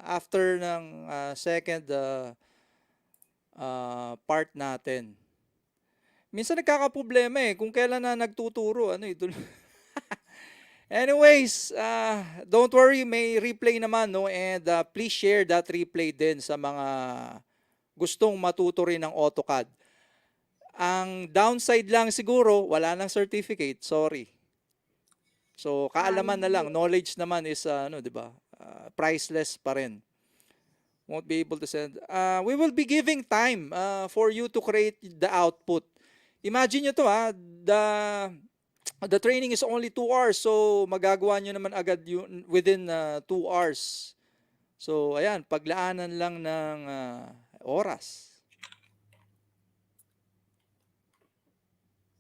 after ng second part natin. Minsan nagkakaproblema kung kailan na nagtuturo ano ito. Anyways, don't worry, may replay naman no and please share that replay din sa mga gustong matuto rin ng AutoCAD. Ang downside lang siguro, wala nang certificate, sorry. So, kaalaman na lang, knowledge naman is ano, 'di ba? Priceless pa rin. Won't be able to send. We will be giving time for you to create the output. Imagine nyo to the training is only 2 hours so magagawa nyo naman agad yun within 2 hours. So, ayan, paglaanan lang ng oras.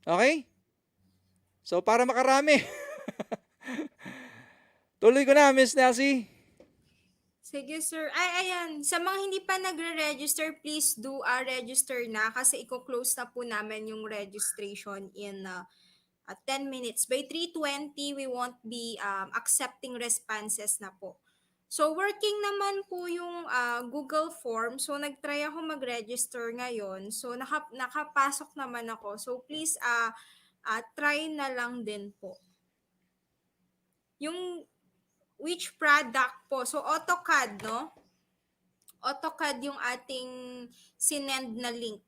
Okay? So, para makarami. Tuloy ko na, Miss Nelsie. Sige sir. Ay, ayan. Sa mga hindi pa nagre-register, please do register na kasi i-close na po namin yung registration in 10 minutes. By 3:20, we won't be accepting responses na po. So, working naman po yung Google Form. So, nag-try ako mag-register ngayon. So, nakapasok naman ako. So, please try na lang din po. Yung which product po? So, AutoCAD, no? AutoCAD yung ating sinend na link.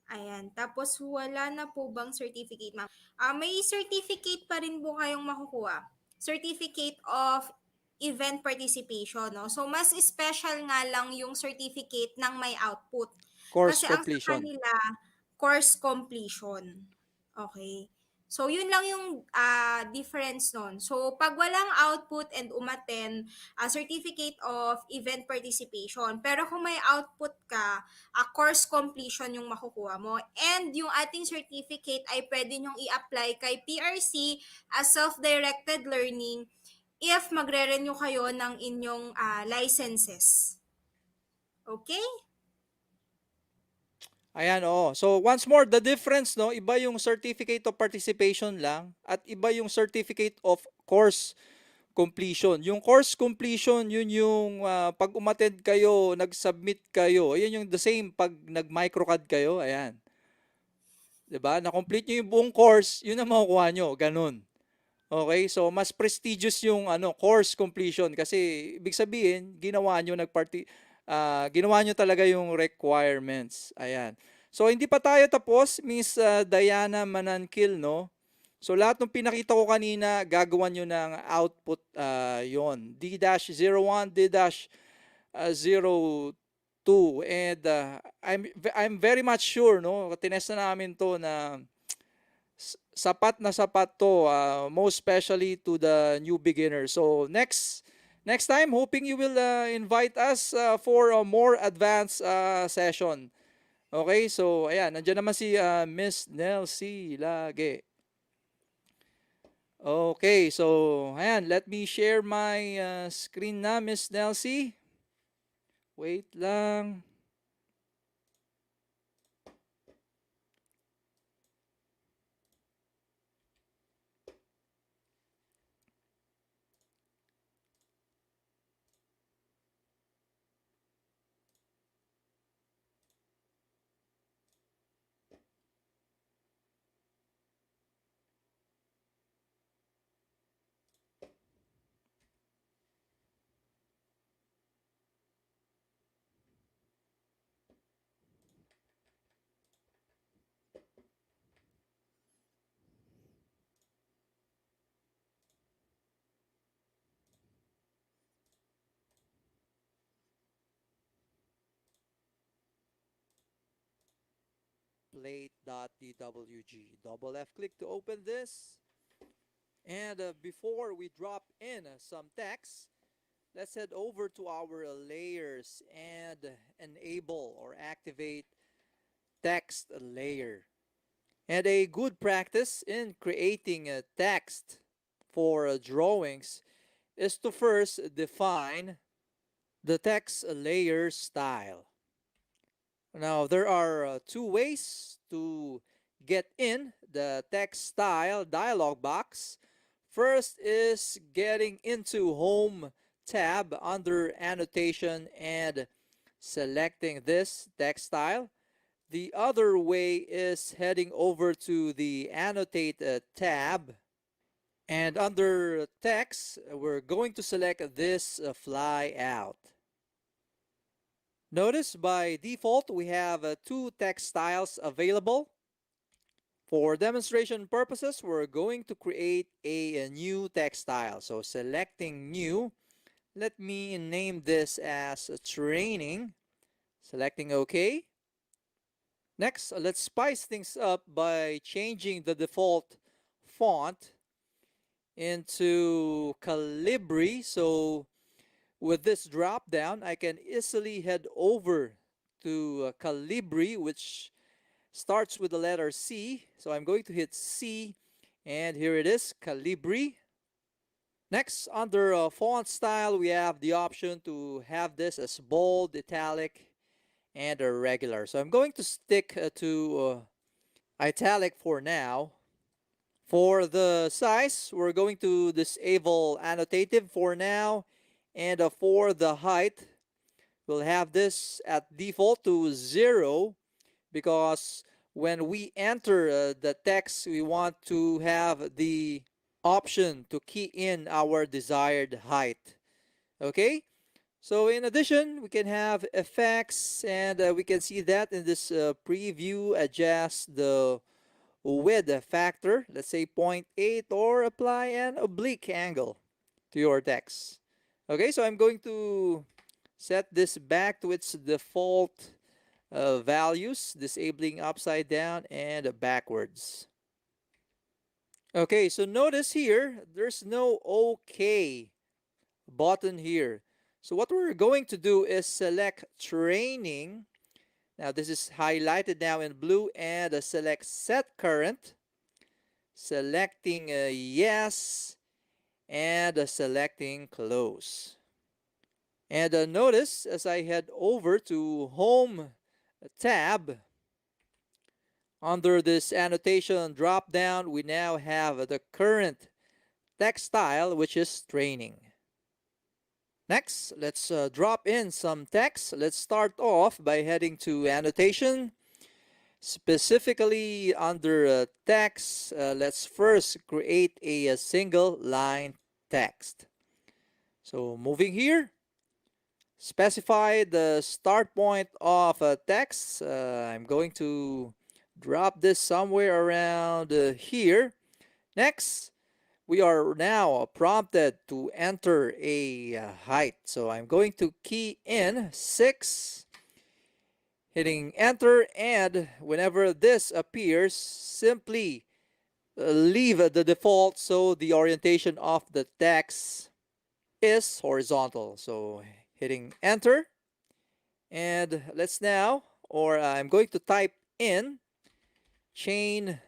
Ayan. Tapos, wala na po bang certificate, ma'am? May certificate pa rin po kayong makukuha. Certificate of event participation, no? So, mas special nga lang yung certificate ng may output. Course Kasi ang sa completion. kanila, course completion. Okay. So, yun lang yung difference nun. So, pag walang output and umattend, certificate of event participation. Pero kung may output ka, course completion yung makukuha mo. And yung ating certificate ay pwede nyong i-apply kay PRC as self-directed learning if magre-renew kayo ng inyong licenses. Okay? Ayan, oo. So, once more, the difference, no, iba yung certificate of participation lang at iba yung certificate of course completion. Yung course completion, yun yung pag umattend kayo, nag-submit kayo, ayun yung the same pag nag-microcad kayo, ayan. 'Di ba? Na-complete nyo yung buong course, yun ang makukuha nyo, ganun. Okay? So, mas prestigious yung course completion kasi ibig sabihin, ginawa nyo talaga yung requirements. Ayan. So, hindi pa tayo tapos, Miss Diana Manankil, no? So, lahat ng pinakita ko kanina, gagawan nyo ng output yon D-01, D-02. And I'm very much sure, no? Tinest na namin to na sapat na sapat to, most especially to the new beginners. So next time, hoping you will invite us for a more advanced session. Okay, so ayan, nandiyan naman si Miss Nelsie lagi. Okay, so ayan, let me share my screen na, Miss Nelsie. Wait lang. Plate.dwg. Double F click to open this. And before we drop in some text, let's head over to our layers and enable or activate text layer. And a good practice in creating a text for drawings is to first define the text layer style. Now, there are two ways to get in the text style dialog box. First is getting into Home tab under Annotation and selecting this text style. The other way is heading over to the Annotate tab, and under Text, we're going to select this Flyout. Notice by default we have two text styles available. For demonstration purposes, we're going to create a new text style. So selecting new, let me name this as training. Selecting OK. Next, let's spice things up by changing the default font into Calibri. So with this drop down, I can easily head over to Calibri, which starts with the letter C. So I'm going to hit C, and here it is, Calibri. Next, under font style, we have the option to have this as bold, italic, and a regular. So I'm going to stick to italic for now. For the size, we're going to disable annotative for now. And for the height, we'll have this at default to 0, because when we enter the text, we want to have the option to key in our desired height. Okay? So in addition, we can have effects, and we can see that in this preview. Adjust the width factor, let's say 0.8, or apply an oblique angle to your text. Okay, so I'm going to set this back to its default values, disabling upside down and backwards. Okay, so notice here, there's no OK button here. So what we're going to do is select training. Now this is highlighted now in blue, and select set current. Selecting yes, and selecting close. And notice as I head over to Home tab, under this annotation drop down, we now have the current text style, which is training. Next, let's drop in some text. Let's start off by heading to Annotation. Specifically under text, let's first create a single line text. So moving here, specify the start point of text. I'm going to drop this somewhere around here. Next, we are now prompted to enter a height. So I'm going to key in 6, hitting enter, and whenever this appears, simply leave the default so the orientation of the text is horizontal. So hitting enter, and let's now, or I'm going to type in chain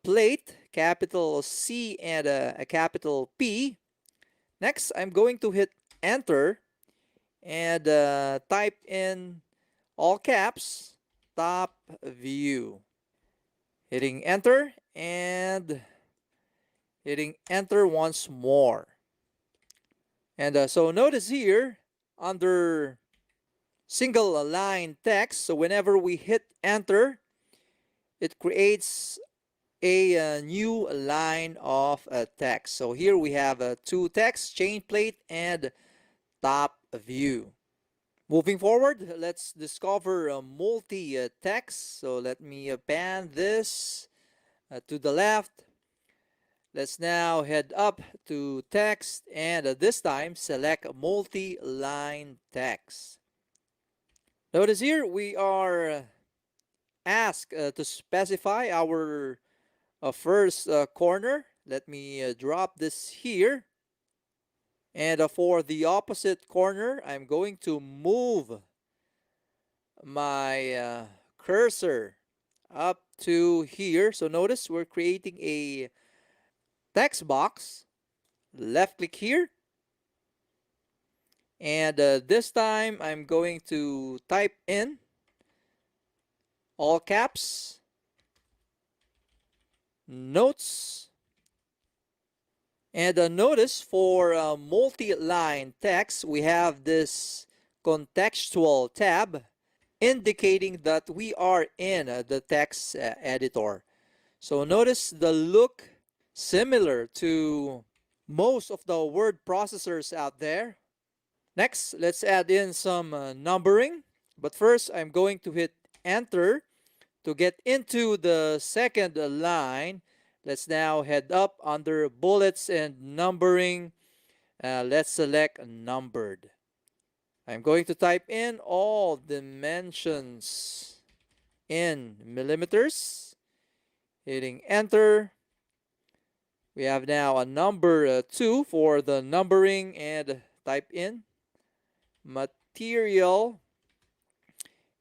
plate, capital C and a capital P. Next, I'm going to hit enter and type in all caps top view. Hitting enter and hitting enter once more. And so notice here under single line text, so whenever we hit enter, it creates a new line of text. So here we have two texts, chain plate and top view. Moving forward, let's discover multi-text. So let me pan this to the left. Let's now head up to text, and this time select multi-line text. Notice here we are asked to specify our first corner. Let me drop this here. And for the opposite corner, I'm going to move my cursor up to here. So notice we're creating a text box. Left click here. And this time I'm going to type in all caps, notes. And notice for multi-line text, we have this contextual tab indicating that we are in the text editor. So notice the look similar to most of the word processors out there. Next, let's add in some numbering. But first, I'm going to hit enter to get into the second line. Let's now head up under bullets and numbering. Let's select numbered. I'm going to type in all dimensions in millimeters. Hitting enter. We have now a number 2 for the numbering, and type in material.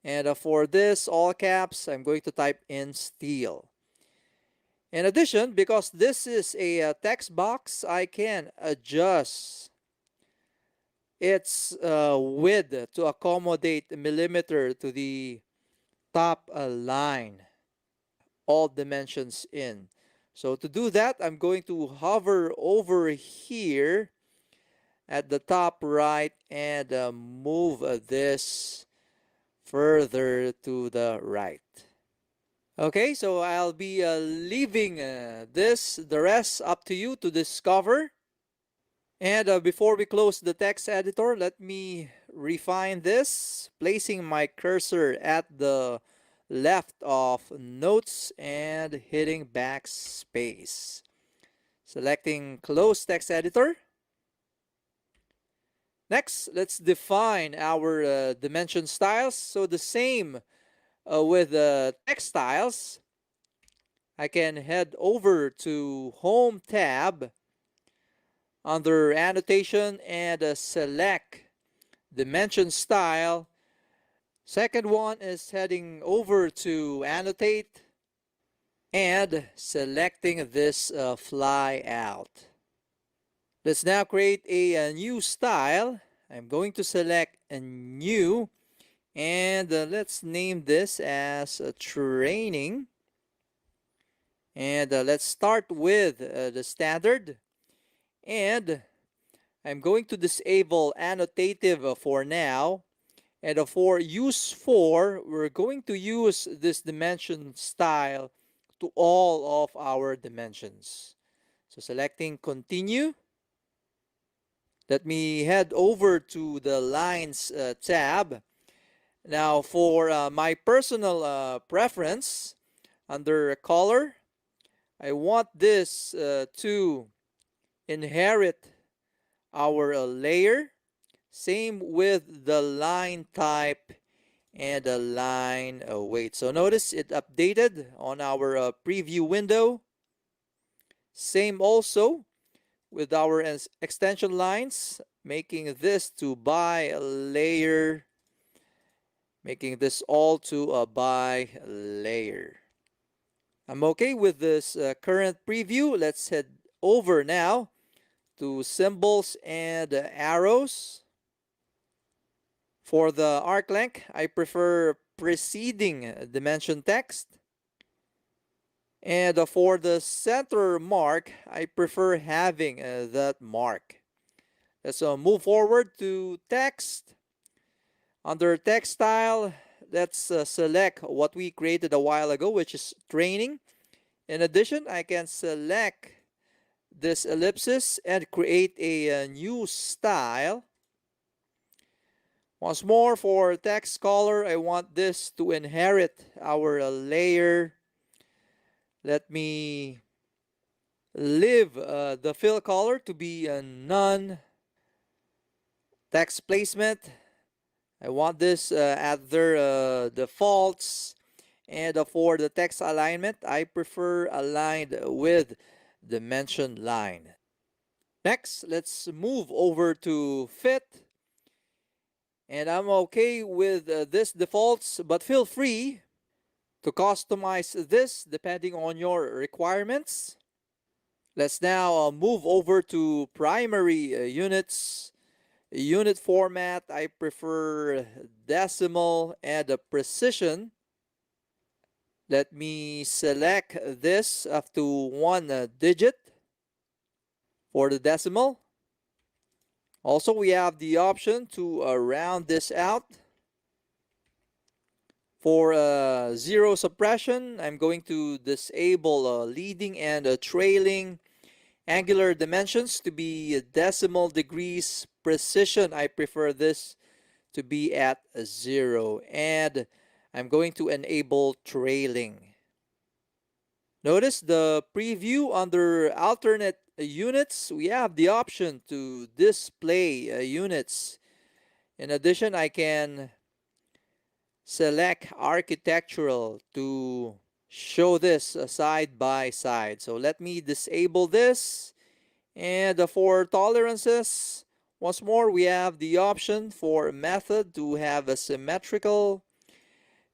And for this, all caps, I'm going to type in steel. In addition, because this is a text box, I can adjust its width to accommodate millimeter to the top line, all dimensions in. So to do that, I'm going to hover over here at the top right and move this further to the right. Okay, so I'll be leaving the rest up to you to discover. And before we close the text editor, let me refine this, placing my cursor at the left of notes and hitting backspace. Selecting close text editor. Next, let's define our dimension styles. So the same with text styles, I can head over to Home tab under Annotation and select Dimension Style. Second one is heading over to Annotate and selecting this Flyout. Let's now create a new style. I'm going to select a new, and let's name this as training. And let's start with the standard. And I'm going to disable annotative for now. And for use for, we're going to use this dimension style to all of our dimensions. So selecting continue. Let me head over to the lines tab. Now for my personal preference, under color, I want this to inherit our layer. Same with the line type and the line weight. So notice it updated on our preview window. Same also with our extension lines, making this to by layer, making this all to a by layer. I'm okay with this current preview. Let's head over now to symbols and arrows. For the arc length, I prefer preceding dimension text. And for the center mark, I prefer having that mark. Let's move forward to text. Under text style, let's select what we created a while ago, which is training. In addition, I can select this ellipsis and create a new style. Once more, for text color, I want this to inherit our layer. Let me leave the fill color to be none. Text placement, I want this at their defaults. And for the text alignment, I prefer aligned with dimension line. Next, let's move over to fit. And I'm okay with this defaults, but feel free to customize this depending on your requirements. Let's now move over to primary units. Unit format, I prefer decimal and precision. Let me select this up to 1 digit for the decimal. Also, we have the option to round this out. For zero suppression, I'm going to disable leading and trailing angular dimensions to be decimal degrees. Precision, I prefer this to be at 0. And I'm going to enable trailing. Notice the preview under alternate units. We have the option to display units. In addition, I can select architectural to show this side by side. So let me disable this. And for tolerances, once more, we have the option for method to have a symmetrical,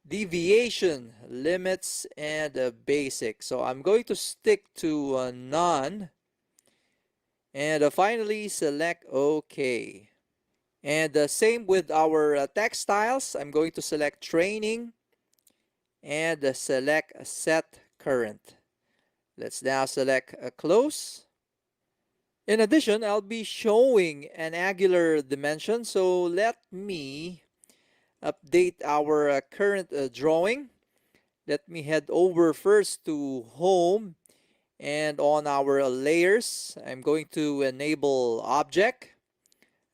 deviation, limits, and basic. So I'm going to stick to none. And finally, select OK. And same with our text styles. I'm going to select training and select set current. Let's now select close. In addition, I'll be showing an angular dimension. So let me update our current drawing. Let me head over first to home, and on our layers, I'm going to enable object.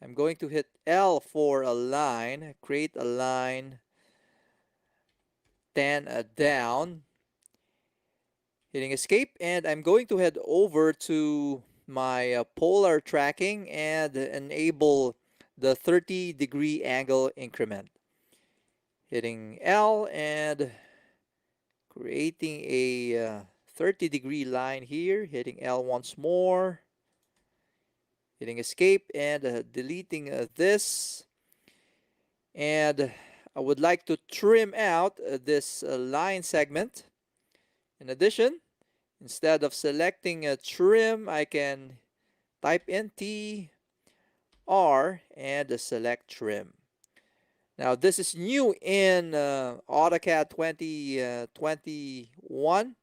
I'm going to hit L for a line, create a line, 10 down, hitting escape, and I'm going to head over to my polar tracking and enable the 30-degree angle increment. Hitting L and creating a 30-degree line here, hitting L once more, hitting escape and deleting this. And I would like to trim out this line segment. In addition, instead of selecting a trim, I can type in T R and select trim. Now this is new in AutoCAD 2021.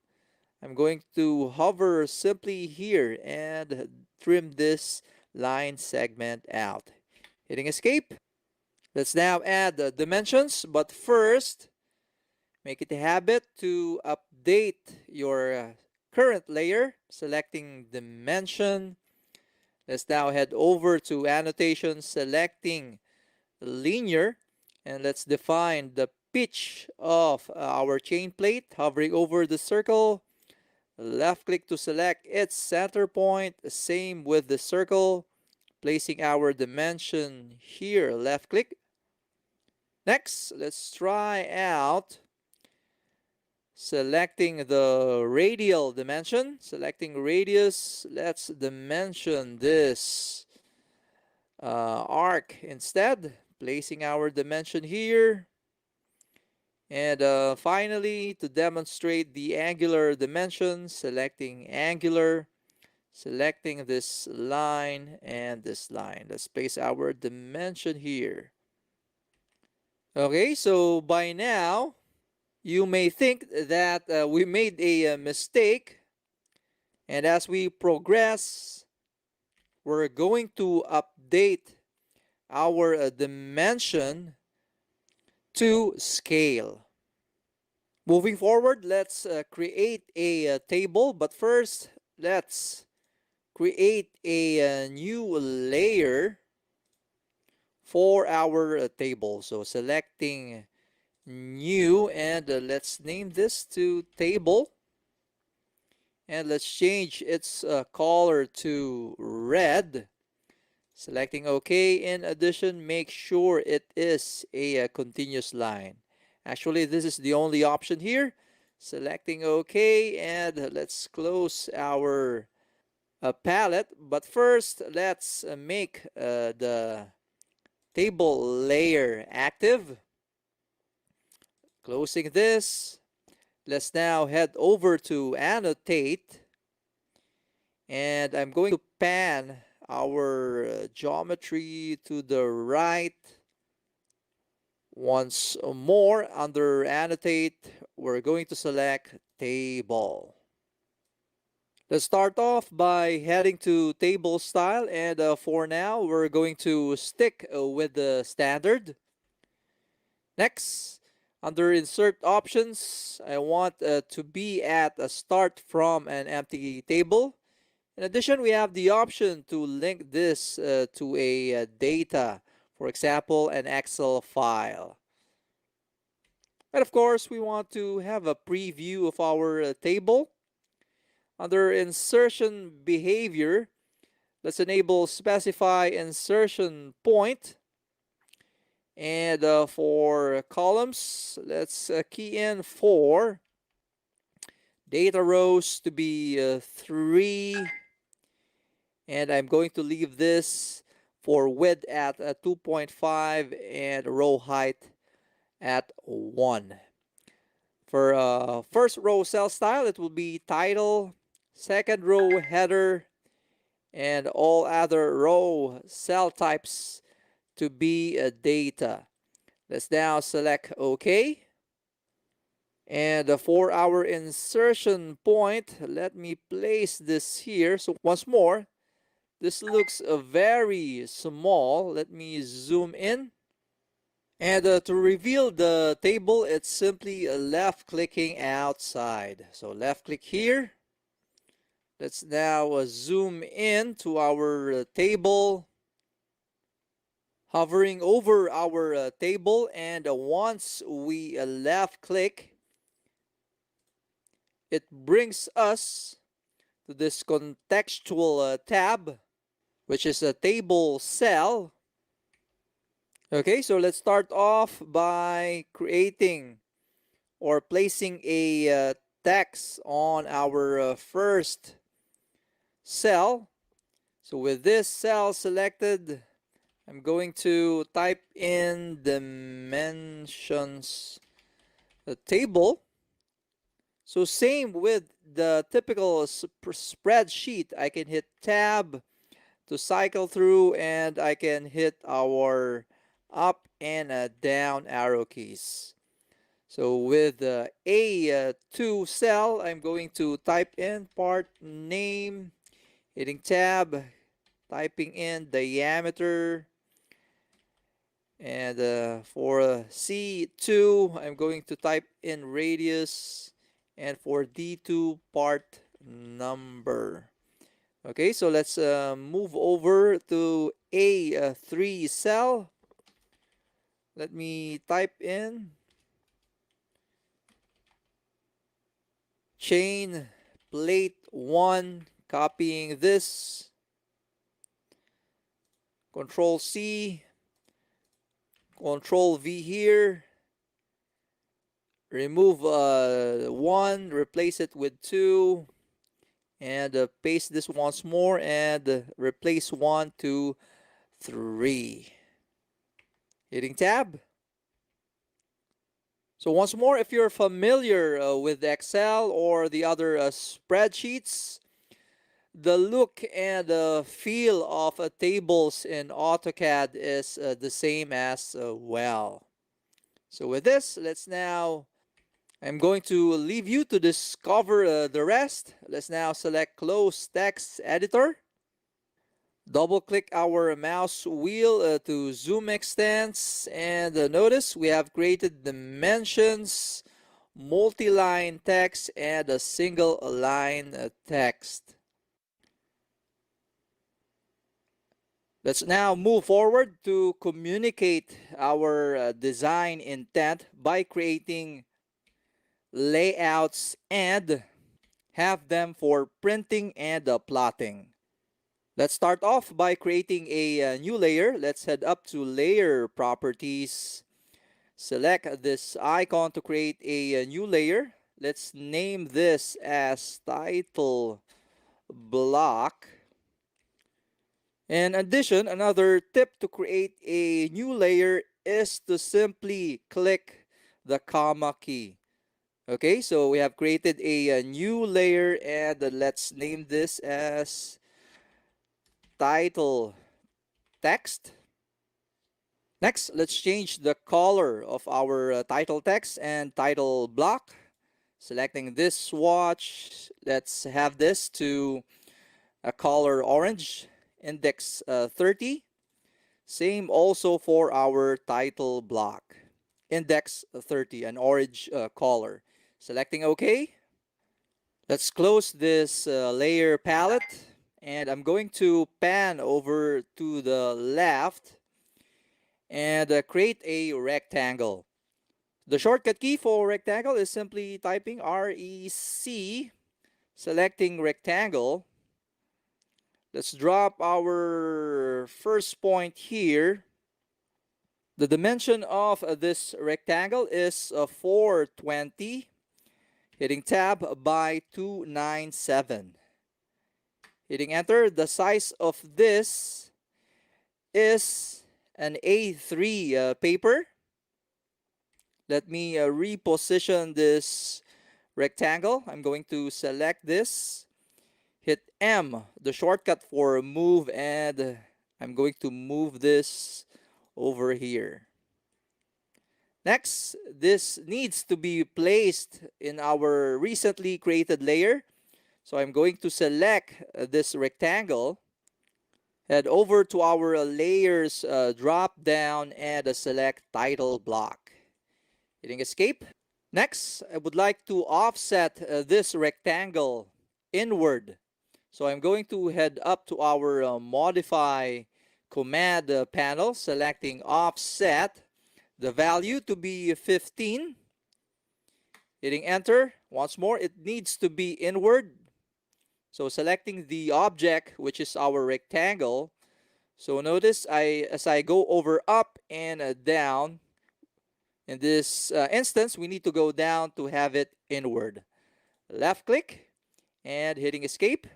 I'm going to hover simply here and trim this line segment out. Hitting escape. Let's now add the dimensions, but first, make it a habit to update your current layer, selecting dimension. Let's now head over to annotation, selecting linear, and let's define the pitch of our chain plate, hovering over the circle. Left click to select its center point, same with the circle, placing our dimension here, left click. Next, let's try out selecting the radial dimension, selecting radius. Let's dimension this arc instead, placing our dimension here. And finally, to demonstrate the angular dimension, selecting angular, selecting this line and this line. Let's place our dimension here. Okay, so by now, you may think that we made a mistake, and as we progress, we're going to update our dimension to scale. Moving forward, let's create a table, but first, let's create a new layer for our table. So selecting new, and let's name this to table, and let's change its color to red. Selecting OK. In addition, make sure it is a continuous line. Actually, this is the only option here. Selecting OK, and let's close our palette. But first, let's make the table layer active. Closing this. Let's now head over to Annotate, and I'm going to pan our geometry to the right. Once more, under Annotate, we're going to select Table. Let's start off by heading to Table Style, and for now, we're going to stick with the standard. Next, under Insert Options, I want to be at a Start from an empty table. In addition, we have the option to link this to a data, for example, an Excel file. And of course, we want to have a preview of our table. Under Insertion Behavior, let's enable Specify Insertion Point. And for columns, let's key in 4. Data rows to be 3. And I'm going to leave this for width at 2.5 and row height at 1. For first row cell style, it will be title, second row header, and all other row cell types to be data. Let's now select OK. And for our insertion point, let me place this here. So once more, this looks very small. Let me zoom in. And to reveal the table, it's simply left clicking outside. So left click here. Let's now zoom in to our table. Hovering over our table, and once we left click, it brings us to this contextual tab, which is a table cell. Okay, so let's start off by creating or placing a text on our first cell. So with this cell selected, I'm going to type in dimensions table. So same with the typical spreadsheet, I can hit tab to cycle through, and I can hit our up and down arrow keys. So with the A2 cell, I'm going to type in part name, hitting tab, typing in diameter. And for C2, I'm going to type in radius, and for D2, part number. Okay, so let's move over to A3 cell. Let me type in chain plate 1, copying this, Control C, Control V here, remove 1, replace it with 2, and paste this once more and replace 1 to 3. Hitting tab. So once more, if you're familiar with Excel or the other spreadsheets, the look and feel of tables in AutoCAD is the same as well. So with this, I'm going to leave you to discover the rest. Let's now select Close Text Editor. Double click our mouse wheel to zoom extents, and notice we have created dimensions, multi-line text, and a single line text. Let's now move forward to communicate our design intent by creating layouts and have them for printing and plotting. Let's start off by creating a new layer. Let's head up to Layer Properties. Select this icon to create a new layer. Let's name this as Title Block. In addition, another tip to create a new layer is to simply click the comma key. Okay, so we have created a new layer, and let's name this as Title Text. Next, let's change the color of our title text and title block. Selecting this swatch, let's have this to a color orange. Index 30. Same also for our title block. Index 30, an orange color. Selecting OK. Let's close this layer palette, and I'm going to pan over to the left and create a rectangle. The shortcut key for rectangle is simply typing REC, selecting rectangle. Let's drop our first point here. The dimension of this rectangle is 420. Hitting tab by 297. Hitting enter. The size of this is an A3 paper. Let me reposition this rectangle. I'm going to select this. Hit M, the shortcut for move, and I'm going to move this over here. Next, this needs to be placed in our recently created layer. So I'm going to select this rectangle, head over to our layers drop down, and select title block. Hitting escape. Next, I would like to offset this rectangle inward. So I'm going to head up to our modify command panel, selecting offset, the value to be 15. Hitting enter. Once more, it needs to be inward. So selecting the object, which is our rectangle. So notice as I go over up and down, in this instance, we need to go down to have it inward. Left click and hitting escape.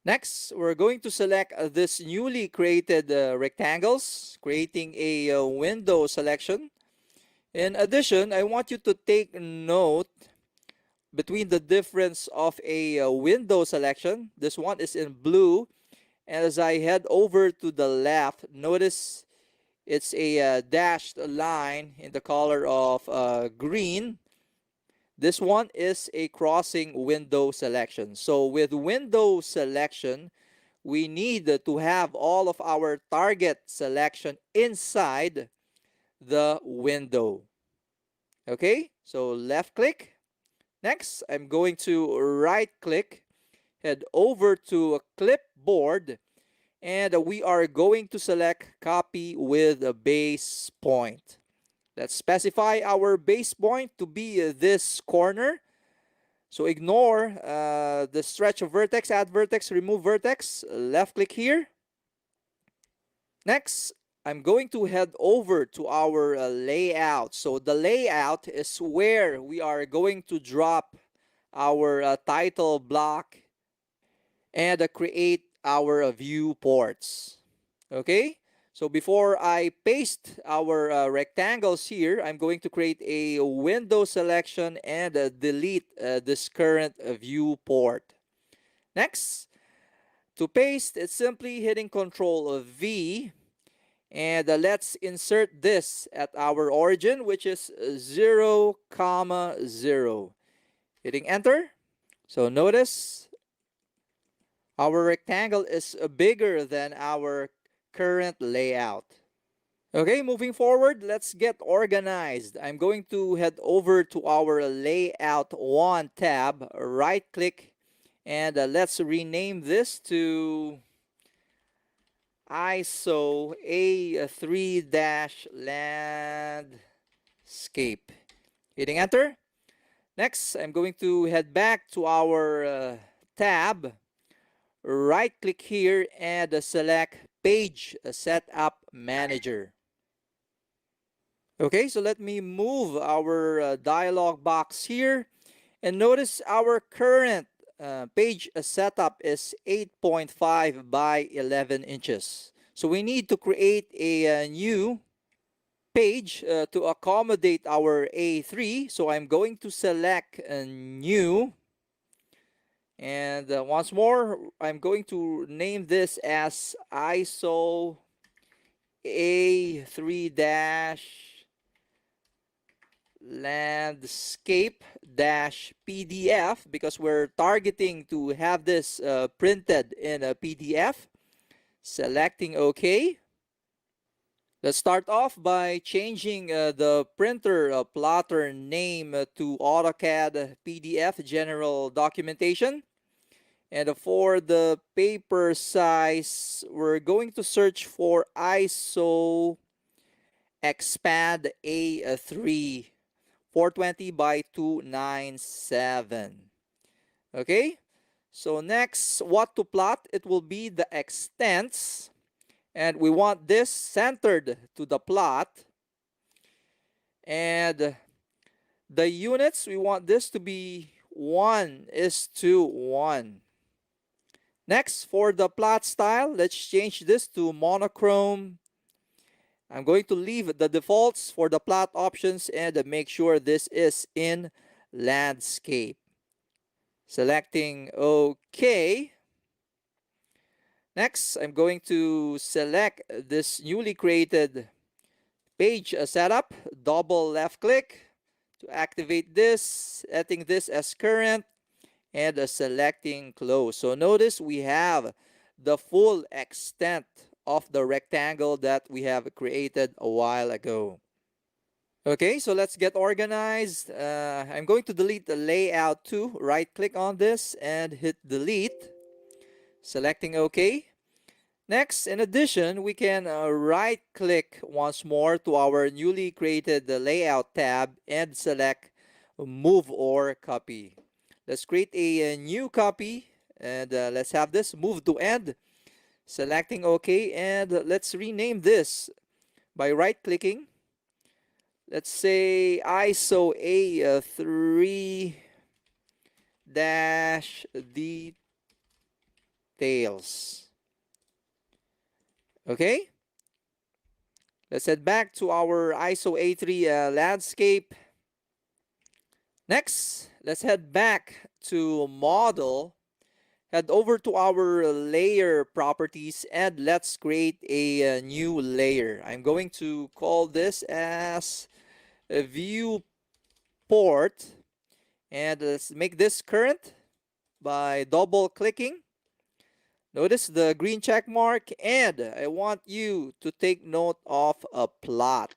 Next, we're going to select this newly created rectangles, creating a window selection. In addition, I want you to take note between the difference of a window selection. This one is in blue, and as I head over to the left, notice it's a dashed line in the color of green. This one is a crossing window selection. So with window selection, we need to have all of our target selection inside the window. Okay, so left click. Next, I'm going to right click, head over to a clipboard, and we are going to select copy with a base point. Let's specify our base point to be this corner. So ignore the stretch of vertex, add vertex, remove vertex. Left click here. Next, I'm going to head over to our layout. So the layout is where we are going to drop our title block and create our viewports. Okay? So before I paste our rectangles here, I'm going to create a window selection and delete this current viewport. Next, to paste, it's simply hitting Control V, and let's insert this at our origin, which is 0, comma 0. Hitting enter. So notice our rectangle is bigger than our current layout. Okay, moving forward, let's get organized. I'm going to head over to our Layout 1 tab, right click, and let's rename this to ISO A3-landscape. Hitting enter. Next, I'm going to head back to our tab, right click here, and select Page Setup Manager. Okay, so let me move our dialog box here, and notice our current page setup is 8.5 by 11 inches. So we need to create a new page to accommodate our A3. So I'm going to select a new, and once more, I'm going to name this as ISO A3- landscape dash PDF, because we're targeting to have this printed in a PDF. Selecting OK. Let's start off by changing the printer plotter name to AutoCAD PDF General Documentation. And for the paper size, we're going to search for ISO Expand A3 420 by 297. Okay, so next, what to plot? It will be the extents, and we want this centered to the plot. And the units, we want this to be 1:1. Next, for the plot style, let's change this to monochrome. I'm going to leave the defaults for the plot options and make sure this is in landscape. Selecting OK. Next, I'm going to select this newly created page setup. Double left click to activate this, setting this as current, and selecting close. So notice we have the full extent of the rectangle that we have created a while ago. Okay, so let's get organized. I'm going to delete the layout 2. Right click on this and hit delete. Selecting OK. Next, in addition, we can right click once more to our newly created layout tab and select move or copy. Let's create a new copy, and let's have this move to end. Selecting OK, and let's rename this by right clicking. Let's say ISO A3 details. Okay, let's head back to our ISO A3 landscape. Next, let's head back to model. Head over to our layer properties and let's create a new layer. I'm going to call this as a viewport, and let's make this current by double clicking. Notice the green check mark, and I want you to take note of a plot.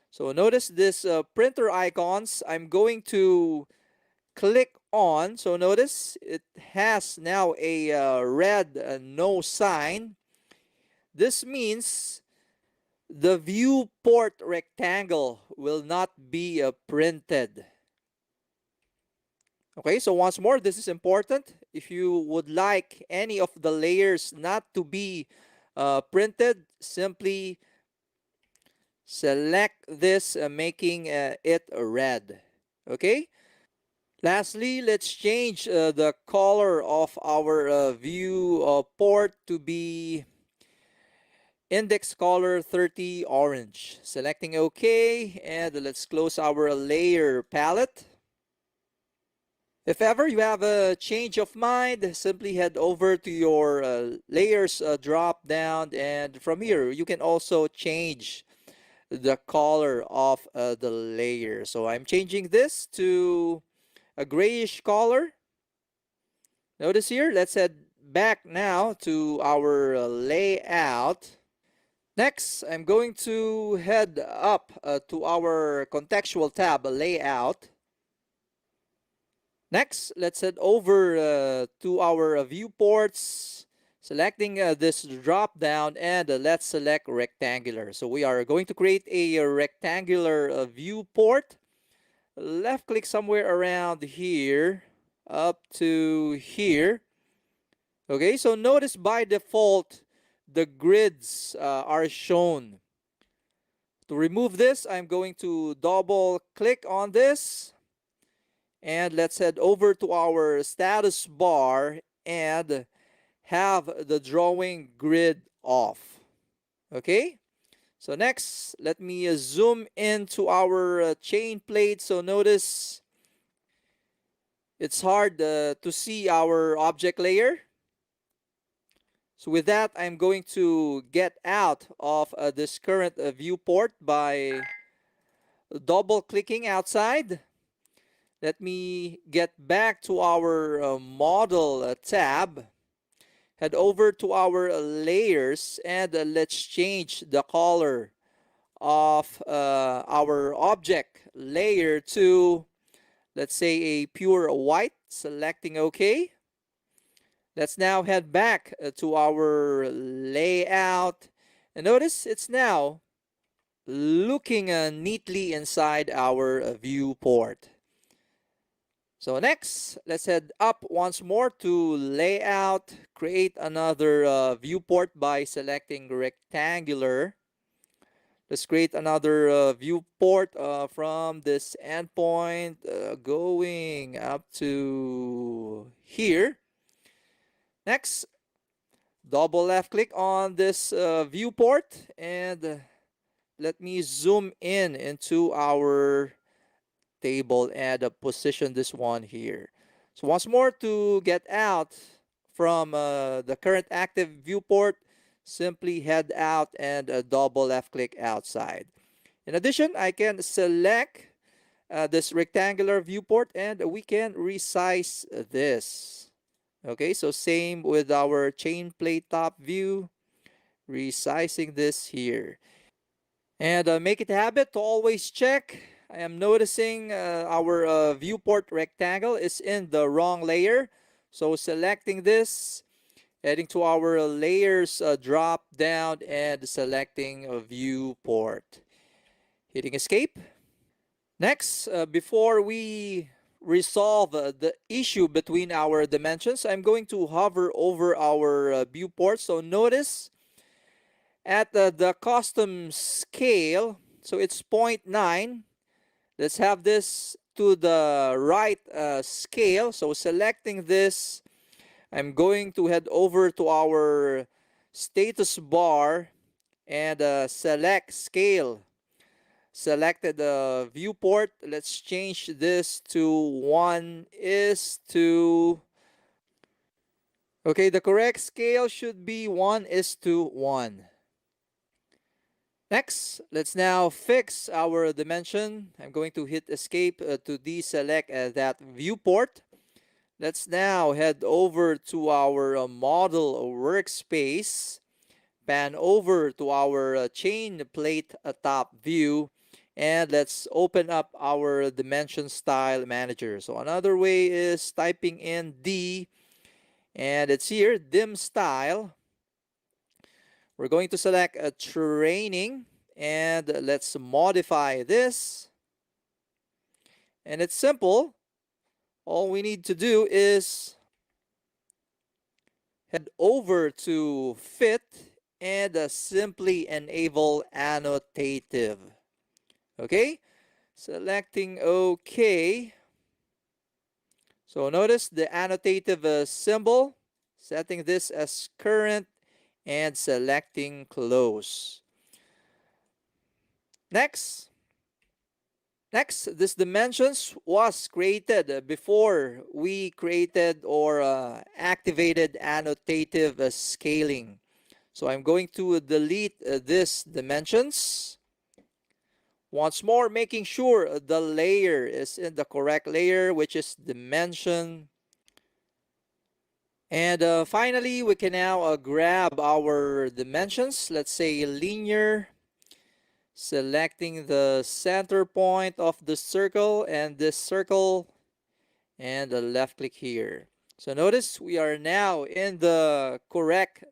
So notice this printer icons. I'm going to click on. So notice it has now a red no sign. This means the viewport rectangle will not be printed. Okay, so once more, this is important. If you would like any of the layers not to be printed, simply select this, making it red. Okay. Lastly, let's change the color of our view port to be index color 30 orange. Selecting OK, and let's close our layer palette. If ever you have a change of mind, simply head over to your layers drop down, and from here you can also change the color of the layer. So I'm changing this to a grayish color. Notice here, let's head back now to our layout. Next, I'm going to head up to our contextual tab, layout. Next, let's head over to our viewports, selecting this drop down, and let's select rectangular. So we are going to create a rectangular viewport. Left click somewhere around here up to here. Okay, so notice by default the grids are shown. To remove this, I'm going to double click on this, and let's head over to our status bar and have the drawing grid off. Okay, so next, let me zoom into our chain plate. So notice it's hard to see our object layer. So with that, I'm going to get out of this current viewport by double clicking outside. Let me get back to our model tab. Head over to our layers, and let's change the color of our object layer to, let's say, a pure white. Selecting OK. Let's now head back to our layout, and notice it's now looking neatly inside our viewport. So next, let's head up once more to layout, create another viewport by selecting rectangular. Let's create another viewport from this endpoint going up to here. Next, double left click on this viewport, and let me zoom in into our table and position this one here. So once more, to get out from the current active viewport, simply head out and double left click outside. In addition, I can select this rectangular viewport, and we can resize this. Okay, so same with our chain plate top view, resizing this here. And make it a habit to always check. I am noticing our viewport rectangle is in the wrong layer. So selecting this, heading to our layers drop down, and selecting a viewport. Hitting escape. Next, before we resolve the issue between our dimensions, I'm going to hover over our viewport. So notice at the custom scale, so it's 0.9. Let's have this to the right scale. So selecting this, I'm going to head over to our status bar and select scale. Selected the viewport. Let's change this to 1:. Okay, the correct scale should be 1:1. Next, let's now fix our dimension. I'm going to hit escape to deselect that viewport. Let's now head over to our model workspace, pan over to our chain plate top view, and let's open up our dimension style manager. So another way is typing in D, and it's here, dim style. We're going to select a training, and let's modify this. And it's simple. All we need to do is head over to fit and simply enable annotative. Okay, selecting OK. So notice the annotative symbol, setting this as current and selecting close. Next, this dimensions was created before we created or activated annotative scaling. So I'm going to delete this dimensions. Once more, making sure the layer is in the correct layer, which is dimension. And finally, we can now grab our dimensions. Let's say linear, selecting the center point of the circle and this circle, and a left click here. So notice we are now in the correct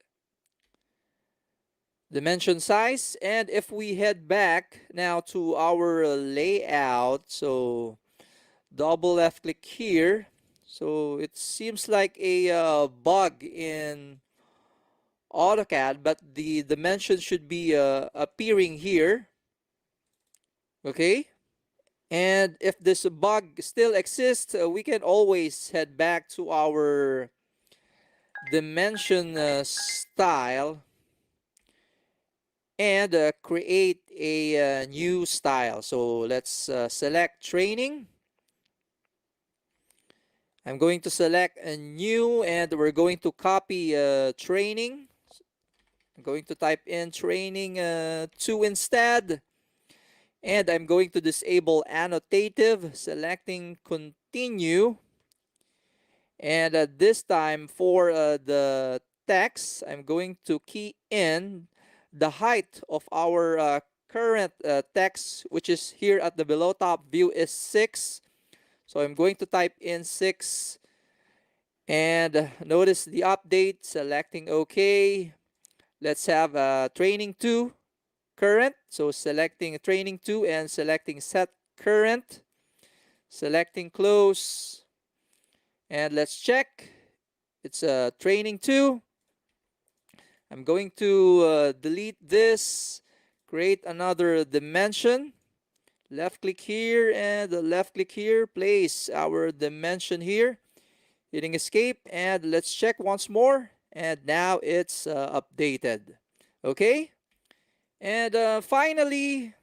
dimension size. And if we head back now to our layout, so double left click here. So it seems like a bug in AutoCAD, but the dimension should be appearing here. Okay. And if this bug still exists, we can always head back to our dimension style and create a new style. So let's select training. I'm going to select a new and we're going to copy training. I'm going to type in training 2 instead. And I'm going to disable annotative, selecting continue. And this time for the text, I'm going to key in the height of our current text, which is here at the below top view is 6. So I'm going to type in 6. And notice the update, selecting OK. Let's have training 2 current. So selecting training 2 and selecting set current. Selecting close. And let's check. It's training 2. I'm going to delete this. Create another dimension. Left click here and left click here. Place our dimension here. Hitting escape and let's check once more. And now it's updated. Okay. And finally,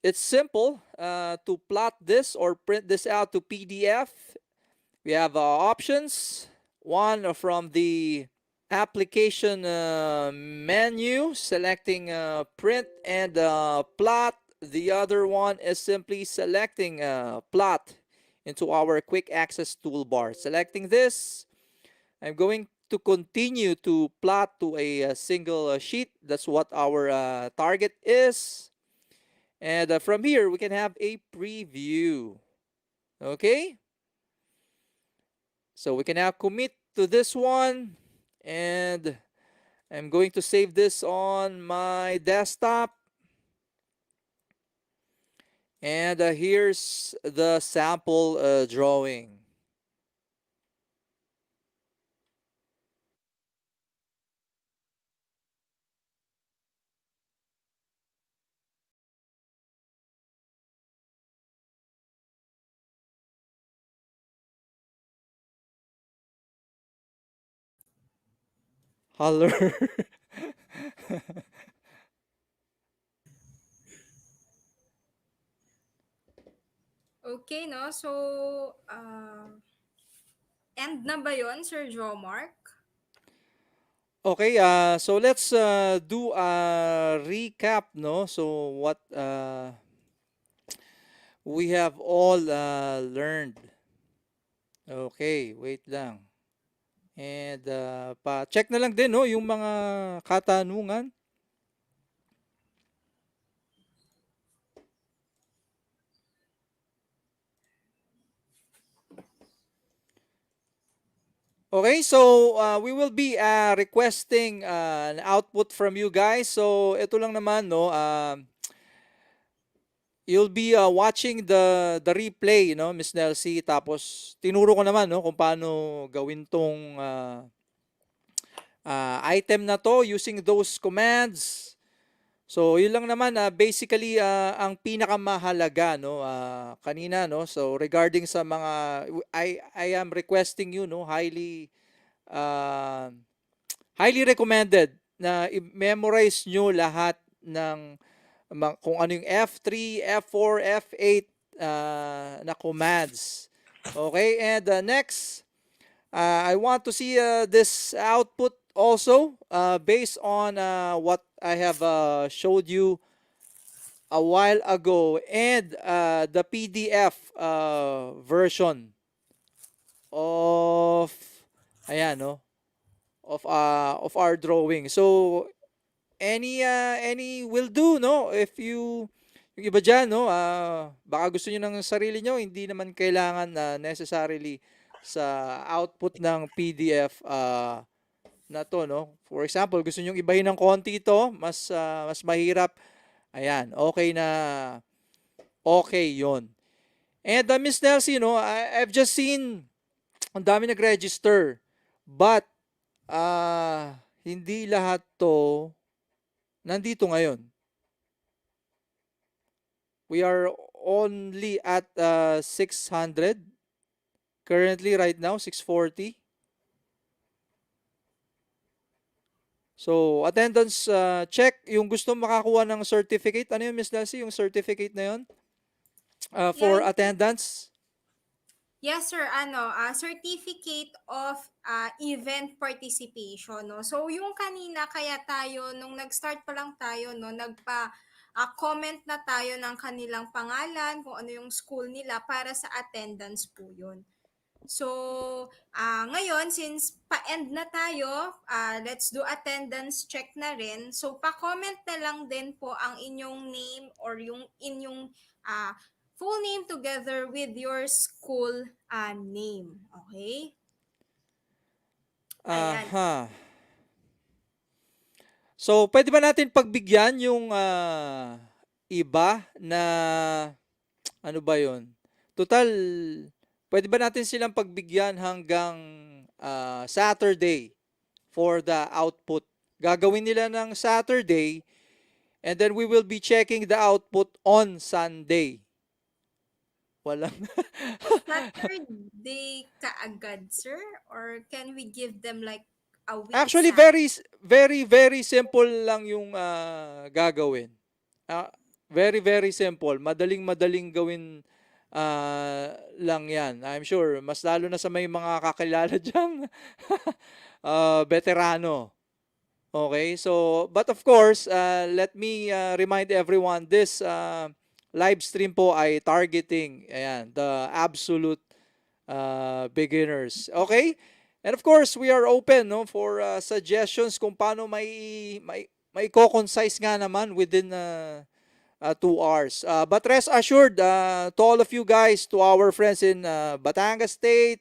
it's simple to plot this or print this out to PDF. We have options. One from the application menu, selecting print and plot. The other one is simply selecting plot into our quick access toolbar. Selecting this, I'm going to continue to plot to a single sheet. That's what our target is. And from here, we can have a preview. Okay? So we can now commit to this one. And I'm going to save this on my desktop. And here's the sample drawing. Holler. Okay, no? So, end na ba yun, Sir Joe Mark? Okay, so let's do a recap, no? So what we have all learned. Okay, wait lang. And pa-check na lang din, no, yung mga katanungan. Okay, so we will be requesting an output from you guys. So ito lang naman, no, you'll be watching the replay, no, Miss Nelsie. Tapos tinuro ko naman, no, kung paano gawin tong item na to using those commands. So, yun lang naman, basically, ang pinakamahalaga, no, kanina, no, so regarding sa mga, I am requesting you, no, uh, highly recommended na i-memorize nyo lahat ng kung ano yung F3, F4, F8 na commands. Okay, and next, I want to see this output also based on what I have showed you a while ago and the PDF version of ayan no of our drawing. So any will do no if you yung iba diyan no baka gusto niyo ng sarili niyo hindi naman kailangan na necessarily sa output ng PDF na to no. For example, gusto niyo ibahin ng konti ito, mas mahirap. Ayan, okay 'yon. And Miss Nelsie, no, I've just seen ang dami nag-register. But hindi lahat to nandito ngayon. We are only at 600 currently right now, 640. So, attendance check. Yung gusto makakuha ng certificate. Ano yun, Miss Nelsie? Yung certificate na yun? For Yeah, attendance? yes, sir. Certificate of event participation, no? So, yung kanina, kaya tayo, nung nag-start pa lang tayo, no, comment na tayo ng kanilang pangalan, kung ano yung school nila para sa attendance po yun. So, ngayon, since pa-end na tayo, let's do attendance check na rin. So, pa-comment na lang din po ang inyong name or yung inyong full name together with your school name. Okay? Ayan. Aha. So, pwede ba natin pagbigyan yung iba na ano ba yon? Total, pwede ba natin silang pagbigyan hanggang Saturday for the output? Gagawin nila ng Saturday and then we will be checking the output on Sunday. Walang Saturday kaagad, sir? Or can we give them like a week Actually, sa? very simple lang yung gagawin. Very simple. Madaling gawin lang yan. I'm sure, mas lalo na sa may mga kakilala dyang veterano. Okay, so, but of course, let me remind everyone, this live stream po ay targeting, ayan, the absolute beginners. Okay? And of course, we are open no for suggestions kung paano may concise nga naman within 2 hours. But rest assured to all of you guys, to our friends in Batangas State,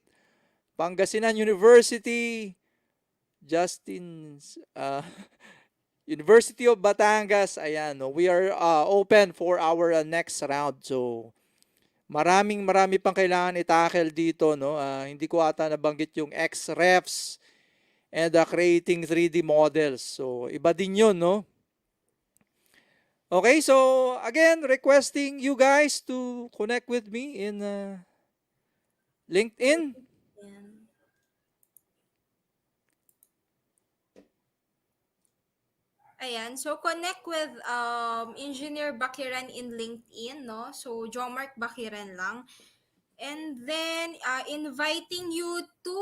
Pangasinan University, Justin's University of Batangas, ayan, no, we are open for our next round. So, marami pang kailangan i-tackle dito, no? Hindi ko ata nabanggit yung XREFs and creating 3D models. So, iba din yun, no? Okay, so again, requesting you guys to connect with me in LinkedIn. Ayan. Ayan, so connect with Engineer Bakiran in LinkedIn, no? So, Jomark Bakiran lang. And then, inviting you to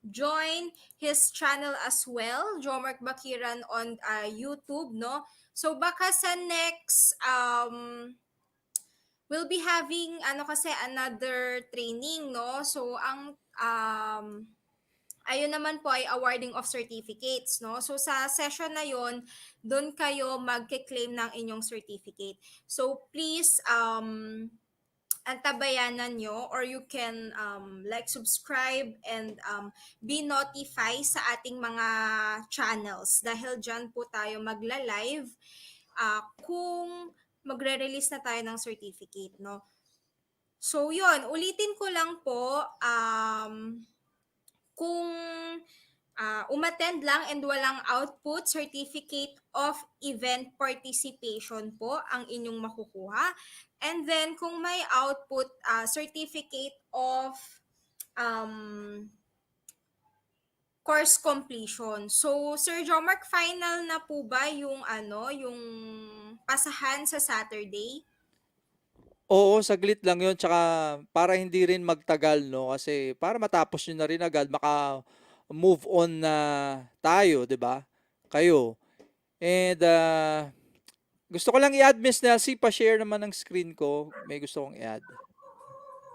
join his channel as well, Jomark Bakiran on YouTube, no? So, baka sa next, we'll be having, kasi, another training, no? So, ayun naman po ay awarding of certificates, no? So, sa session na yon, doon kayo magke-claim ng inyong certificate. So, please, antabayanan nyo or you can like subscribe and be notified sa ating mga channels dahil dyan po tayo magla-live kung magre-release na tayo ng certificate, no? So, yon, ulitin ko lang po, kung umattend lang and walang output, certificate of event participation po ang inyong makukuha. And then kung may output, certificate of um, course completion. So, Sir Jomark, final na po ba yung yung pasahan sa Saturday? Oo, saglit lang yun. Tsaka para hindi rin magtagal, no? Kasi para matapos nyo na rin agad, maka move on na tayo, di ba? Kayo. And gusto ko lang i-add, Miss Nelsie, pa-share naman ng screen ko. May gusto kong i-add.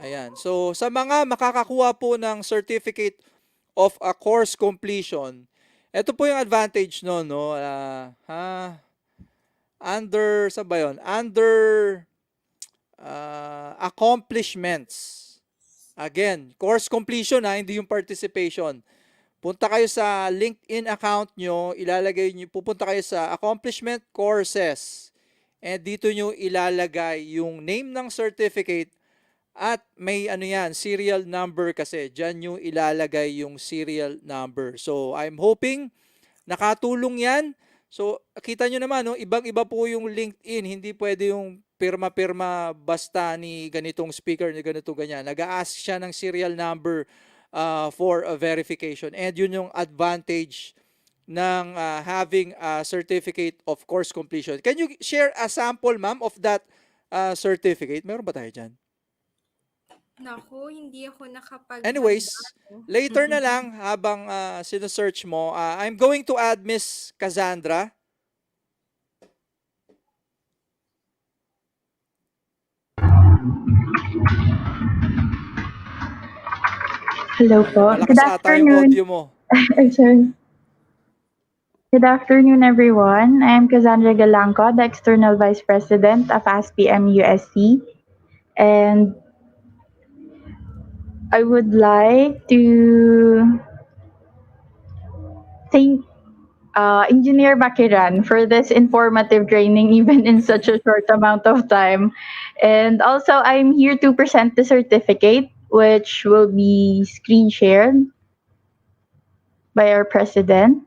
Ayan. So, sa mga makakakuha po ng Certificate of a Course Completion, ito po yung advantage no, no? Under, sa ba yun? Under accomplishments. Again, course completion hindi yung participation. Punta kayo sa LinkedIn account nyo, ilalagay nyo, pupunta kayo sa accomplishment courses. And dito nyo ilalagay yung name ng certificate at may serial number kasi. Diyan nyo ilalagay yung serial number. So, I'm hoping nakatulong yan. So, kita nyo naman, no, ibang-iba po yung LinkedIn. Hindi pwede yung pirma-pirma basta ni ganitong speaker, ni ganito ganyan. Nag-a-ask siya ng serial number for a verification. And yun yung advantage ng having a certificate of course completion. Can you share a sample, ma'am, of that certificate? Meron ba tayo dyan? Naku, hindi ako nakapag Anyways, later na lang habang sinesearch mo, I'm going to add Miss Cassandra. Hello po. Good Malakas ata yung afternoon. audio mo. Sorry. Good afternoon, everyone. I'm Cassandra Galanco, the External Vice President of ASPM USC. And I would like to thank Engineer Bakiran for this informative training, even in such a short amount of time. And also, I'm here to present the certificate, which will be screen shared by our president.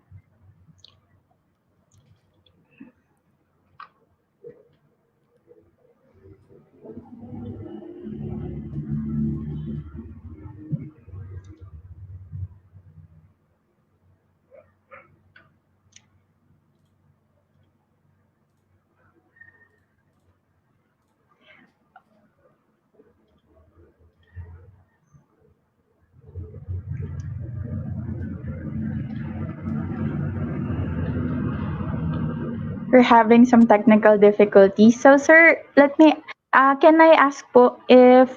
We're having some technical difficulties. So, sir, can I ask po if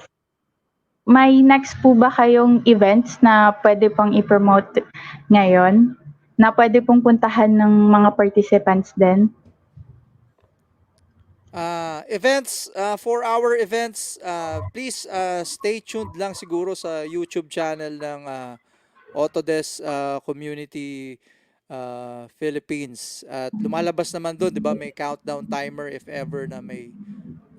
may next po ba kayong events na pwede pong i-promote ngayon? Na pwede pong puntahan ng mga participants din? Events, for our events, please stay tuned lang siguro sa YouTube channel ng Autodesk Community Philippines. At lumalabas naman doon, di ba, may countdown timer if ever na may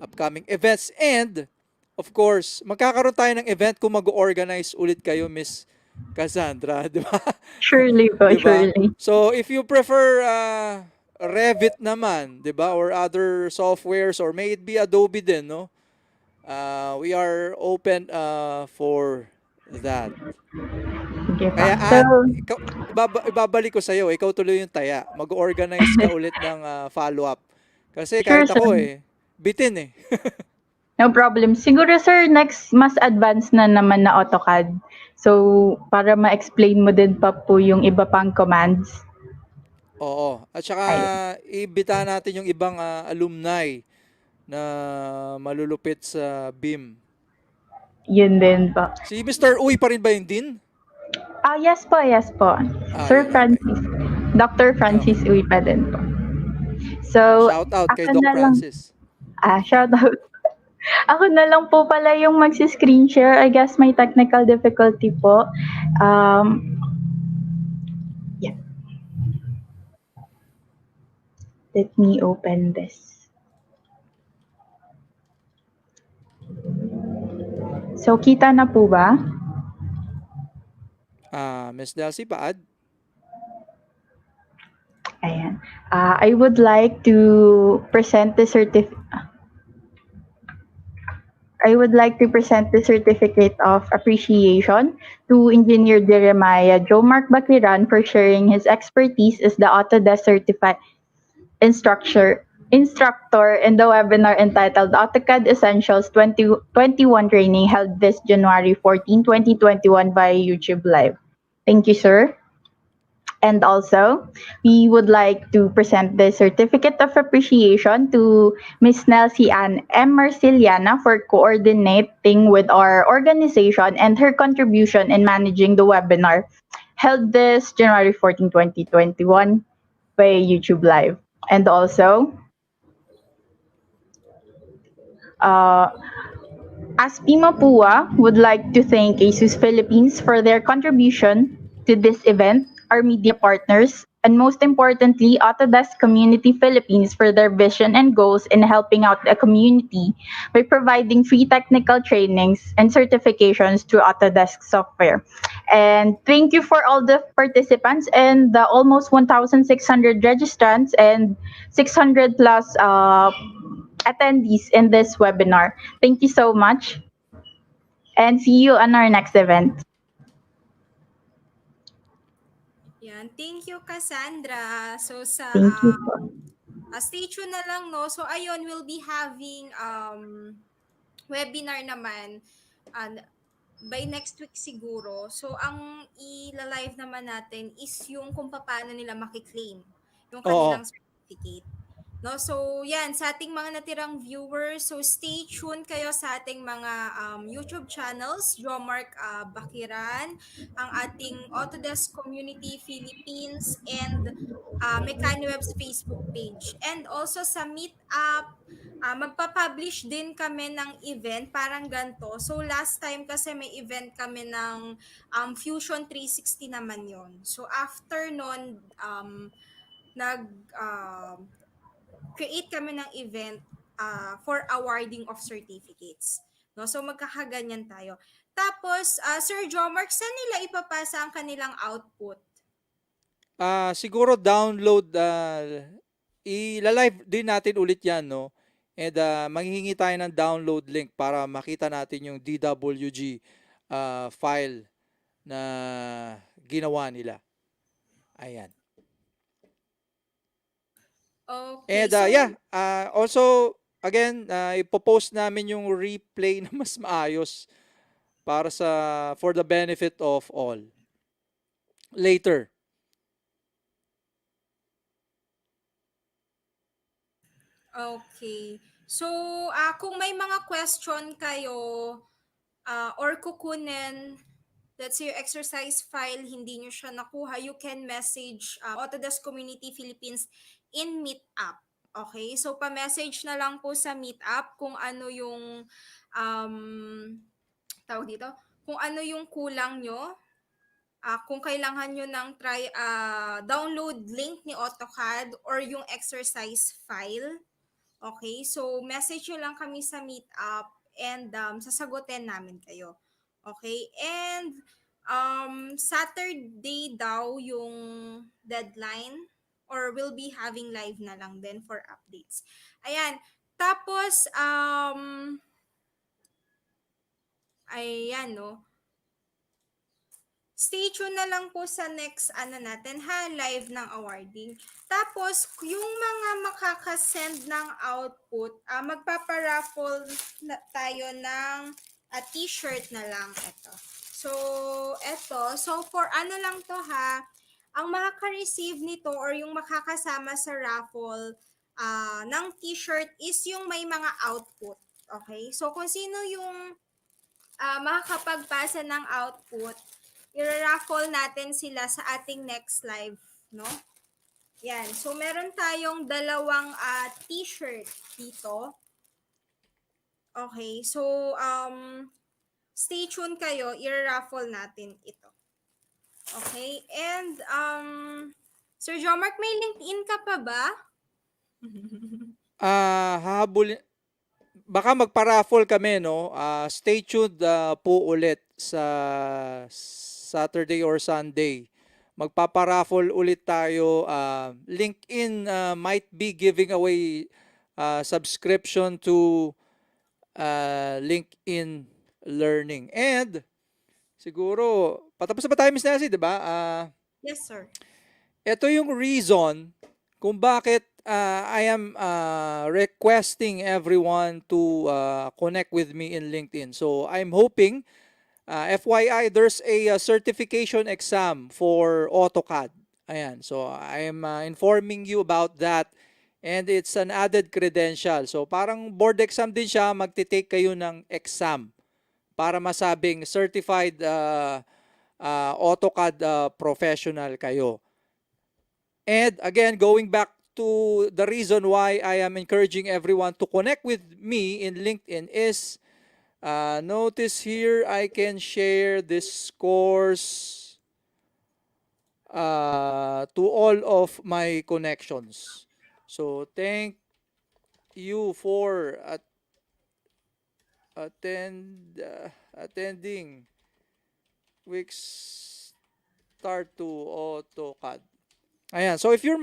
upcoming events. And, of course, magkakaroon tayo ng event kung mag-organize ulit kayo, Miss Cassandra, di ba? Surely po, Di ba? surely. So, if you prefer Revit naman, di ba? Or other softwares, or may it be Adobe din, no? We are open for that. Sige pa. Kaya So, ikaw, ibabalik ko sa'yo, ikaw tuloy yung taya. Mag-organize ka ulit ng follow-up. Kasi sure, kahit ako sir. bitin eh. No problem. Siguro, sir, next, mas advanced na naman na AutoCAD. So, para ma-explain mo din pa po yung iba pang commands. Oo. At saka, ibita natin yung ibang alumni na malulupit sa BIM. Yun din po. Si Mr. Uy pa rin ba yun din? Yes po, yes po. Sir Yun, okay. Francis. Dr. Francis Uy pa din po. So, Shout out kay ako Doc na lang. Francis. Shout out. Ako na lang po pala yung magsi-screen share. I guess may technical difficulty po. Yeah. Let me open this. So, kita na po ba? Miss Delcy, paad? Ayan. I would like to present the certificate of appreciation to Engineer Jeremiah Joe Mark Bakiran for sharing his expertise as the Autodesk certified instructor in the webinar entitled AutoCAD Essentials 2021 Training held this January 14, 2021 via YouTube Live. Thank you, sir. And also, we would like to present the Certificate of Appreciation to Ms. Nelsie Ann M. Marciliana for coordinating with our organization and her contribution in managing the webinar held this January 14, 2021 by YouTube Live. And also, uh, Aspi Mapua would like to thank ASUS Philippines for their contribution to this event, our media partners, and most importantly, Autodesk Community Philippines for their vision and goals in helping out the community by providing free technical trainings and certifications through Autodesk software. And thank you for all the participants and the almost 1,600 registrants and 600 plus attendees in this webinar. Thank you so much and see you on our next event. Yan. Thank you, Cassandra. So Thank you po. stay tuned na lang, no? So ayun, we'll be having webinar naman and by next week siguro. So ang i-live naman natin is yung kung paano nila makiklaim yung Oo. kanilang certificate. No, so yan sa ating mga natirang viewers, so stay tuned kayo sa ating mga YouTube channels, Jomark Bakiran, ang ating Autodesk Community Philippines and Mecaniweb's Facebook page. And also sa Meetup, magpa-publish din kami ng event parang ganto. So last time kasi may event kami ng Fusion 360 naman yon. So after nun, nag create kami ng event for awarding of certificates. No? So magkakaganyan tayo. Tapos, Sir Jomark, saan nila ipapasa ang kanilang output? Siguro download, i-live din natin ulit yan, no? And manghihingi tayo ng download link para makita natin yung DWG file na ginawa nila. Ayan. Okay. And So, also, again, ipopost namin yung replay na mas maayos para for the benefit of all. Later. okay. So, kung may mga question kayo or kukunin, let's say your exercise file, hindi nyo siya nakuha, you can message Autodesk Community Philippines in Meetup. Okay? So, pa-message na lang po sa Meetup kung ano yung um, tawag dito, kung ano yung kulang nyo, kung kailangan nyo ng download link ni AutoCAD or yung exercise file. Okay, so message nyo lang kami sa Meetup and sasagutin namin kayo. Okay, and Saturday daw yung deadline or we'll be having live na lang din for updates. Ayan, tapos ayan no, stay tuned na lang po sa next natin live ng awarding. Tapos yung mga makaka-send ng output, magpapa-raffle tayo ng t-shirt na lang ito. So for lang to ang makaka-receive nito or yung makakasama sa raffle ng t-shirt is yung may mga output. Okay? So kung sino yung makakapagpasa ng output, i-raffle natin sila sa ating next live, no? Yan. So, meron tayong dalawang t-shirt dito. Okay. So, stay tuned kayo. I-raffle natin ito. Okay. And, Sir Jomark, may LinkedIn ka pa ba? Hahabulin. Baka magpa-raffle kami, no? Stay tuned po ulit sa Saturday or Sunday. magpaparaffle ulit tayo. LinkedIn might be giving away subscription to LinkedIn Learning. And siguro, patapos na ba tayo, Miss Nancy, di ba? Yes, sir. Ito yung reason kung bakit I am requesting everyone to connect with me in LinkedIn. So I'm hoping, FYI, there's a certification exam for AutoCAD. Ayan, so I am informing you about that. And it's an added credential. So parang board exam din siya, magte-take kayo ng exam para masabing certified AutoCAD professional kayo. And again, going back to the reason why I am encouraging everyone to connect with me in LinkedIn is, notice here I can share this course to all of my connections. So thank you for attending week's start to AutoCAD. Ayan. So if you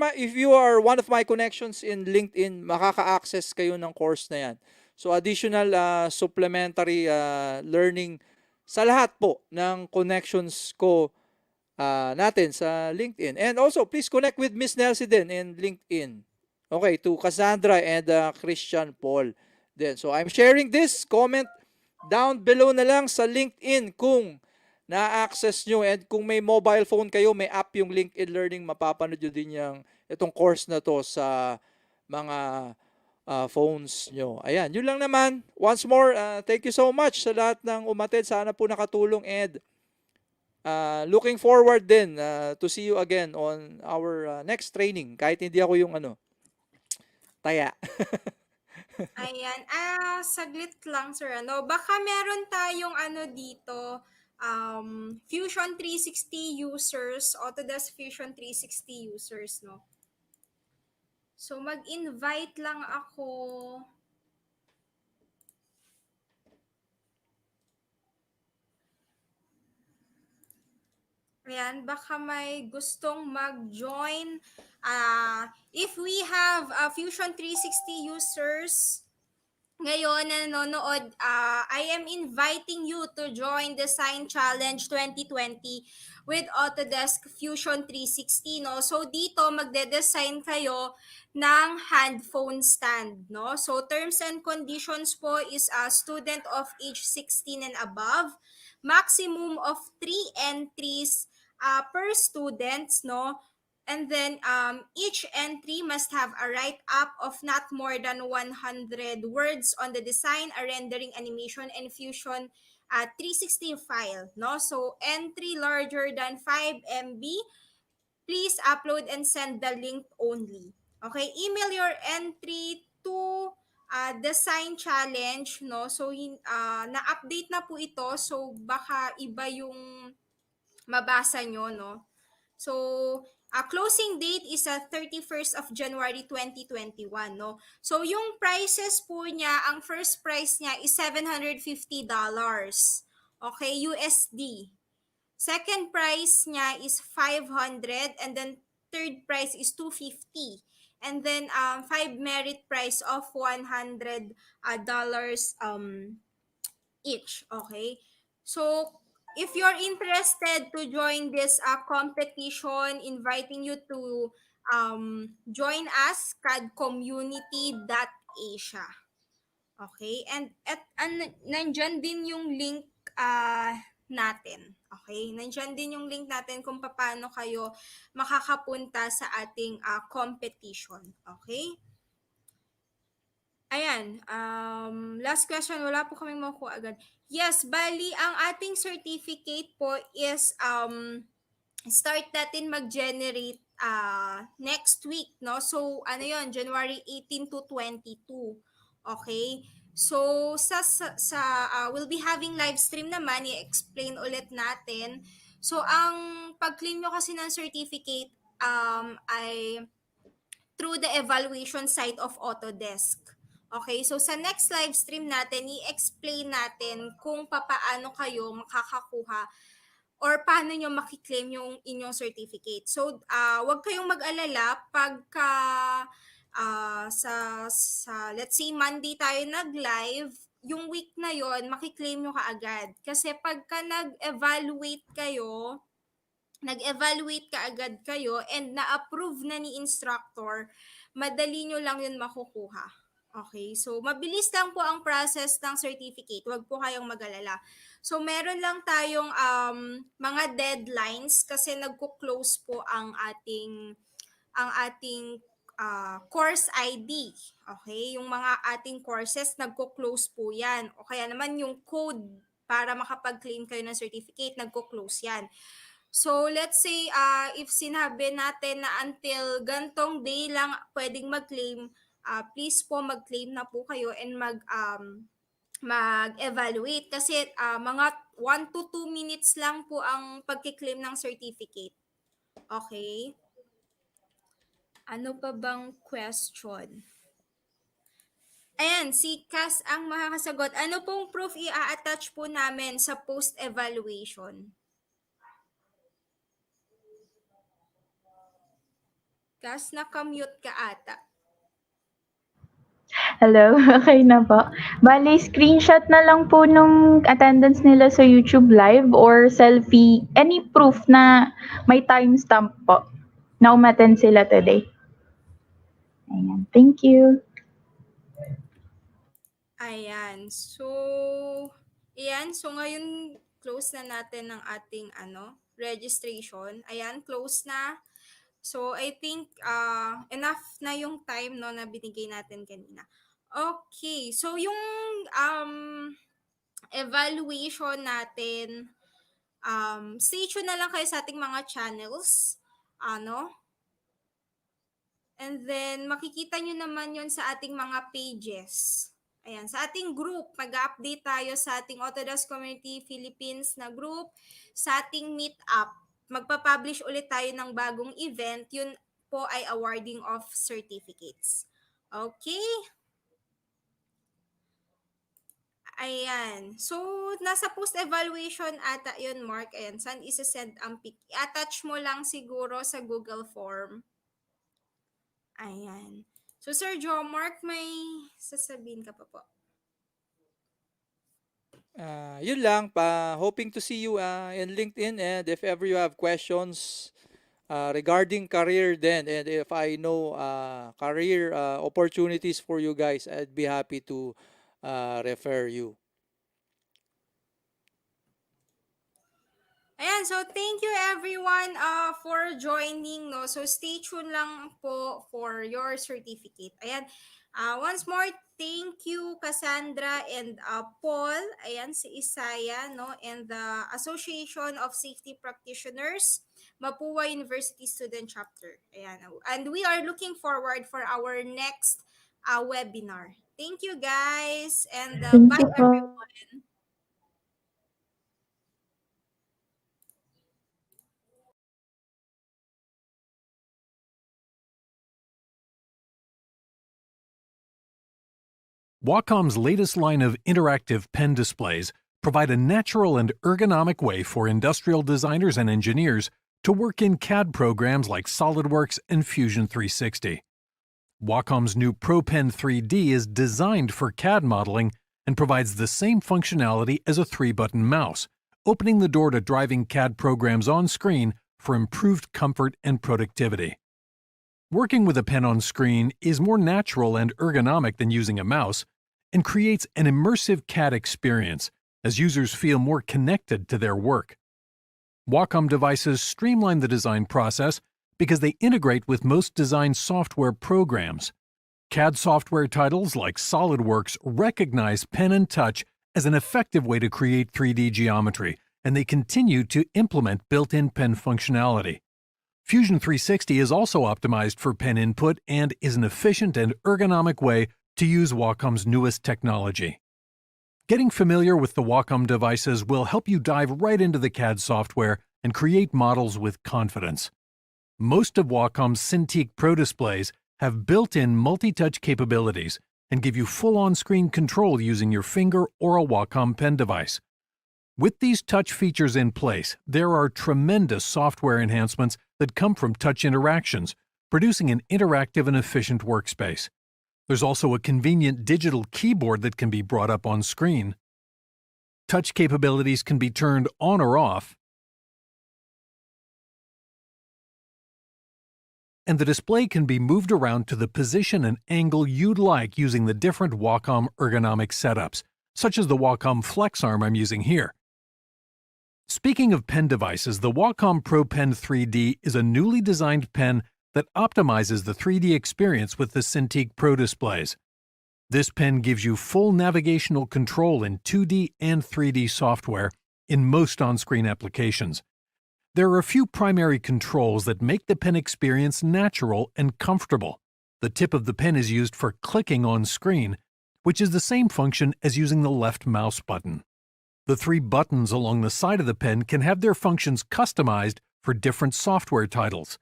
are one of my connections in LinkedIn, makaka-access kayo ng course na yan. So additional supplementary learning sa lahat po ng connections ko natin sa LinkedIn. And also, please connect with Miss Nelsie din in LinkedIn. Okay, to Cassandra and Christian Paul din. So I'm sharing this. Comment down below na lang sa LinkedIn kung na-access nyo, and kung may mobile phone kayo, may app yung LinkedIn Learning, mapapanood nyo din itong course na to sa mga phones nyo. Ayan, yun lang naman. Once more, thank you so much sa lahat ng umattend. Sana po nakatulong, and looking forward din to see you again on our next training. Kahit hindi ako yung taya. Ayan. Saglit lang, sir. Baka meron tayong dito, Fusion 360 users, Autodesk Fusion 360 users, no? So, mag-invite lang ako. Ayan, baka may gustong mag-join. If we have Fusion 360 users ngayon na nanonood, I am inviting you to join Design Challenge 2020 with Autodesk Fusion 360, no? So dito magde-design kayo ng hand phone stand, no? So terms and conditions po is a student of age 16 and above, maximum of 3 entries per students, no? And then each entry must have a write-up of not more than 100 words on the design, a rendering, animation, and Fusion 360 file. No? So entry larger than 5 MB, please upload and send the link only. Okay, email your entry to design challenge, no? So na-update na po ito, so baka iba yung mabasa nyo, no? So, closing date is 31st of January 2021, no? So, yung prices po niya, ang first price niya is $750. Okay, USD. Second price niya is 500, and then third price is 250. And then 5 merit price of $100 each. Okay? So, if you're interested to join this competition, inviting you to join us, cadcommunity.asia. Okay? And nandyan din yung link natin. Okay? Nandyan din yung link natin kung paano kayo makakapunta sa ating competition. Okay? Ayan, last question, wala po kaming makuha agad. Yes, bali, ang ating certificate po is, start natin mag-generate next week, no? So, yon, January 18 to 22. Okay? So, we'll be having live stream naman, i-explain ulit natin. So, ang pag-claim nyo kasi ng certificate ay through the evaluation site of Autodesk. Okay, so sa next live stream natin, i-explain natin kung paano kayo makakakuha or paano nyo makiklaim yung inyong certificate. So, wag kayong mag-alala pagka sa let's say Monday tayo nag-live, yung week na yon makiklaim nyo kaagad. Kasi pagka nag-evaluate kaagad kayo and na-approve na ni instructor, madali nyo lang yun makukuha. Okay, so mabilis lang po ang process ng certificate. Huwag po kayong mag-alala. So meron lang tayong mga deadlines kasi nagko-close po ang ating course ID. Okay, yung mga ating courses nagko-close po 'yan. O kaya naman yung code para makapag-claim kayo ng certificate nagko-close 'yan. So, let's say, if sinabi natin na until gantong day lang pwedeng mag-claim, please po mag-claim na po kayo and mag-evaluate. Kasi mga 1 to 2 minutes lang po ang pag-claim ng certificate. Okay? Ano pa bang question? Ayan, si Cass ang makakasagot. Ano pong proof i-attach po namin sa post-evaluation? Kas, naka-mute ka ata. Hello, okay na po. Bali, screenshot na lang po nung attendance nila sa YouTube Live or selfie, any proof na may timestamp po na umattend sila today. Ayan, thank you. Ayan. So, ngayon close na natin ang ating registration. Ayan, close na. So, I think enough na yung time na binigay natin kanina. Okay. So, yung evaluation natin, stay tuned na lang kayo sa ating mga channels. And then, makikita nyo naman yon sa ating mga pages. Ayan, sa ating group, mag-update tayo sa ating Autodesk Community Philippines na group, sa ating meetup. Magpa-publish ulit tayo ng bagong event. Yun po ay awarding of certificates. Okay? Ayan. So, nasa post-evaluation ata yun, Mark. Ayan, saan isa-send ang pic? I-attach mo lang siguro sa Google Form. Ayan. So, Sir Joe, Mark, may sasabihin ka pa po. Yun lang, hoping to see you in LinkedIn, and if ever you have questions regarding career then, and if I know career opportunities for you guys, I'd be happy to refer you. Ayan, so thank you everyone for joining, no. So stay tuned lang po for your certificate. Ayan. Once more, thank you Cassandra and Paul. Ayan, si Isaya, no, and the Association of Safety Practitioners, Mapua University Student Chapter. Ayan. And we are looking forward for our next webinar. Thank you guys, and Thank bye you po. everyone. Wacom's latest line of interactive pen displays provide a natural and ergonomic way for industrial designers and engineers to work in CAD programs like SolidWorks and Fusion 360. Wacom's new ProPen 3D is designed for CAD modeling and provides the same functionality as a 3-button mouse, opening the door to driving CAD programs on screen for improved comfort and productivity. Working with a pen on screen is more natural and ergonomic than using a mouse and creates an immersive CAD experience as users feel more connected to their work. Wacom devices streamline the design process because they integrate with most design software programs. CAD software titles like SolidWorks recognize pen and touch as an effective way to create 3D geometry, and they continue to implement built-in pen functionality. Fusion 360 is also optimized for pen input and is an efficient and ergonomic way to use Wacom's newest technology. Getting familiar with the Wacom devices will help you dive right into the CAD software and create models with confidence. Most of Wacom's Cintiq Pro displays have built-in multi-touch capabilities and give you full on-screen control using your finger or a Wacom pen device. With these touch features in place, there are tremendous software enhancements that come from touch interactions, producing an interactive and efficient workspace. There's also a convenient digital keyboard that can be brought up on screen. Touch capabilities can be turned on or off, and the display can be moved around to the position and angle you'd like using the different Wacom ergonomic setups, such as the Wacom Flex Arm I'm using here. Speaking of pen devices, the Wacom Pro Pen 3D is a newly designed pen that optimizes the 3D experience with the Cintiq Pro displays. This pen gives you full navigational control in 2D and 3D software in most on-screen applications. There are a few primary controls that make the pen experience natural and comfortable. The tip of the pen is used for clicking on screen, which is the same function as using the left mouse button. The 3 buttons along the side of the pen can have their functions customized for different software titles.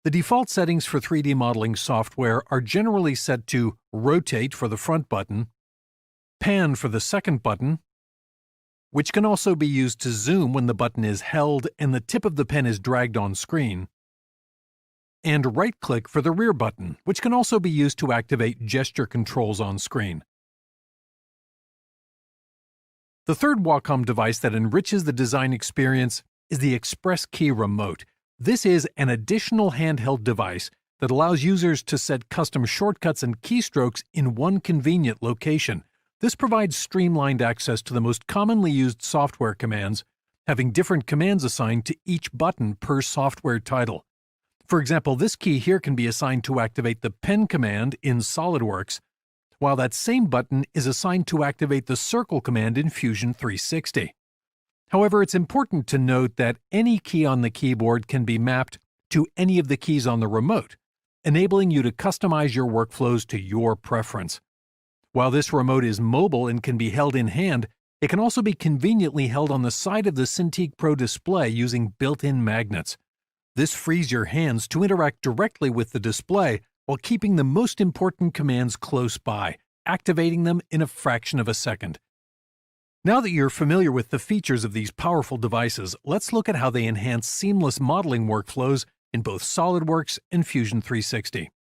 The default settings for 3D modeling software are generally set to Rotate for the front button, Pan for the second button, which can also be used to zoom when the button is held and the tip of the pen is dragged on screen, and right-click for the rear button, which can also be used to activate gesture controls on screen. The third Wacom device that enriches the design experience is the Express Key Remote. This is an additional handheld device that allows users to set custom shortcuts and keystrokes in one convenient location. This provides streamlined access to the most commonly used software commands, having different commands assigned to each button per software title. For example, this key here can be assigned to activate the pen command in SolidWorks, while that same button is assigned to activate the circle command in Fusion 360. However, it's important to note that any key on the keyboard can be mapped to any of the keys on the remote, enabling you to customize your workflows to your preference. While this remote is mobile and can be held in hand, it can also be conveniently held on the side of the Cintiq Pro display using built-in magnets. This frees your hands to interact directly with the display while keeping the most important commands close by, activating them in a fraction of a second. Now that you're familiar with the features of these powerful devices, let's look at how they enhance seamless modeling workflows in both SolidWorks and Fusion 360.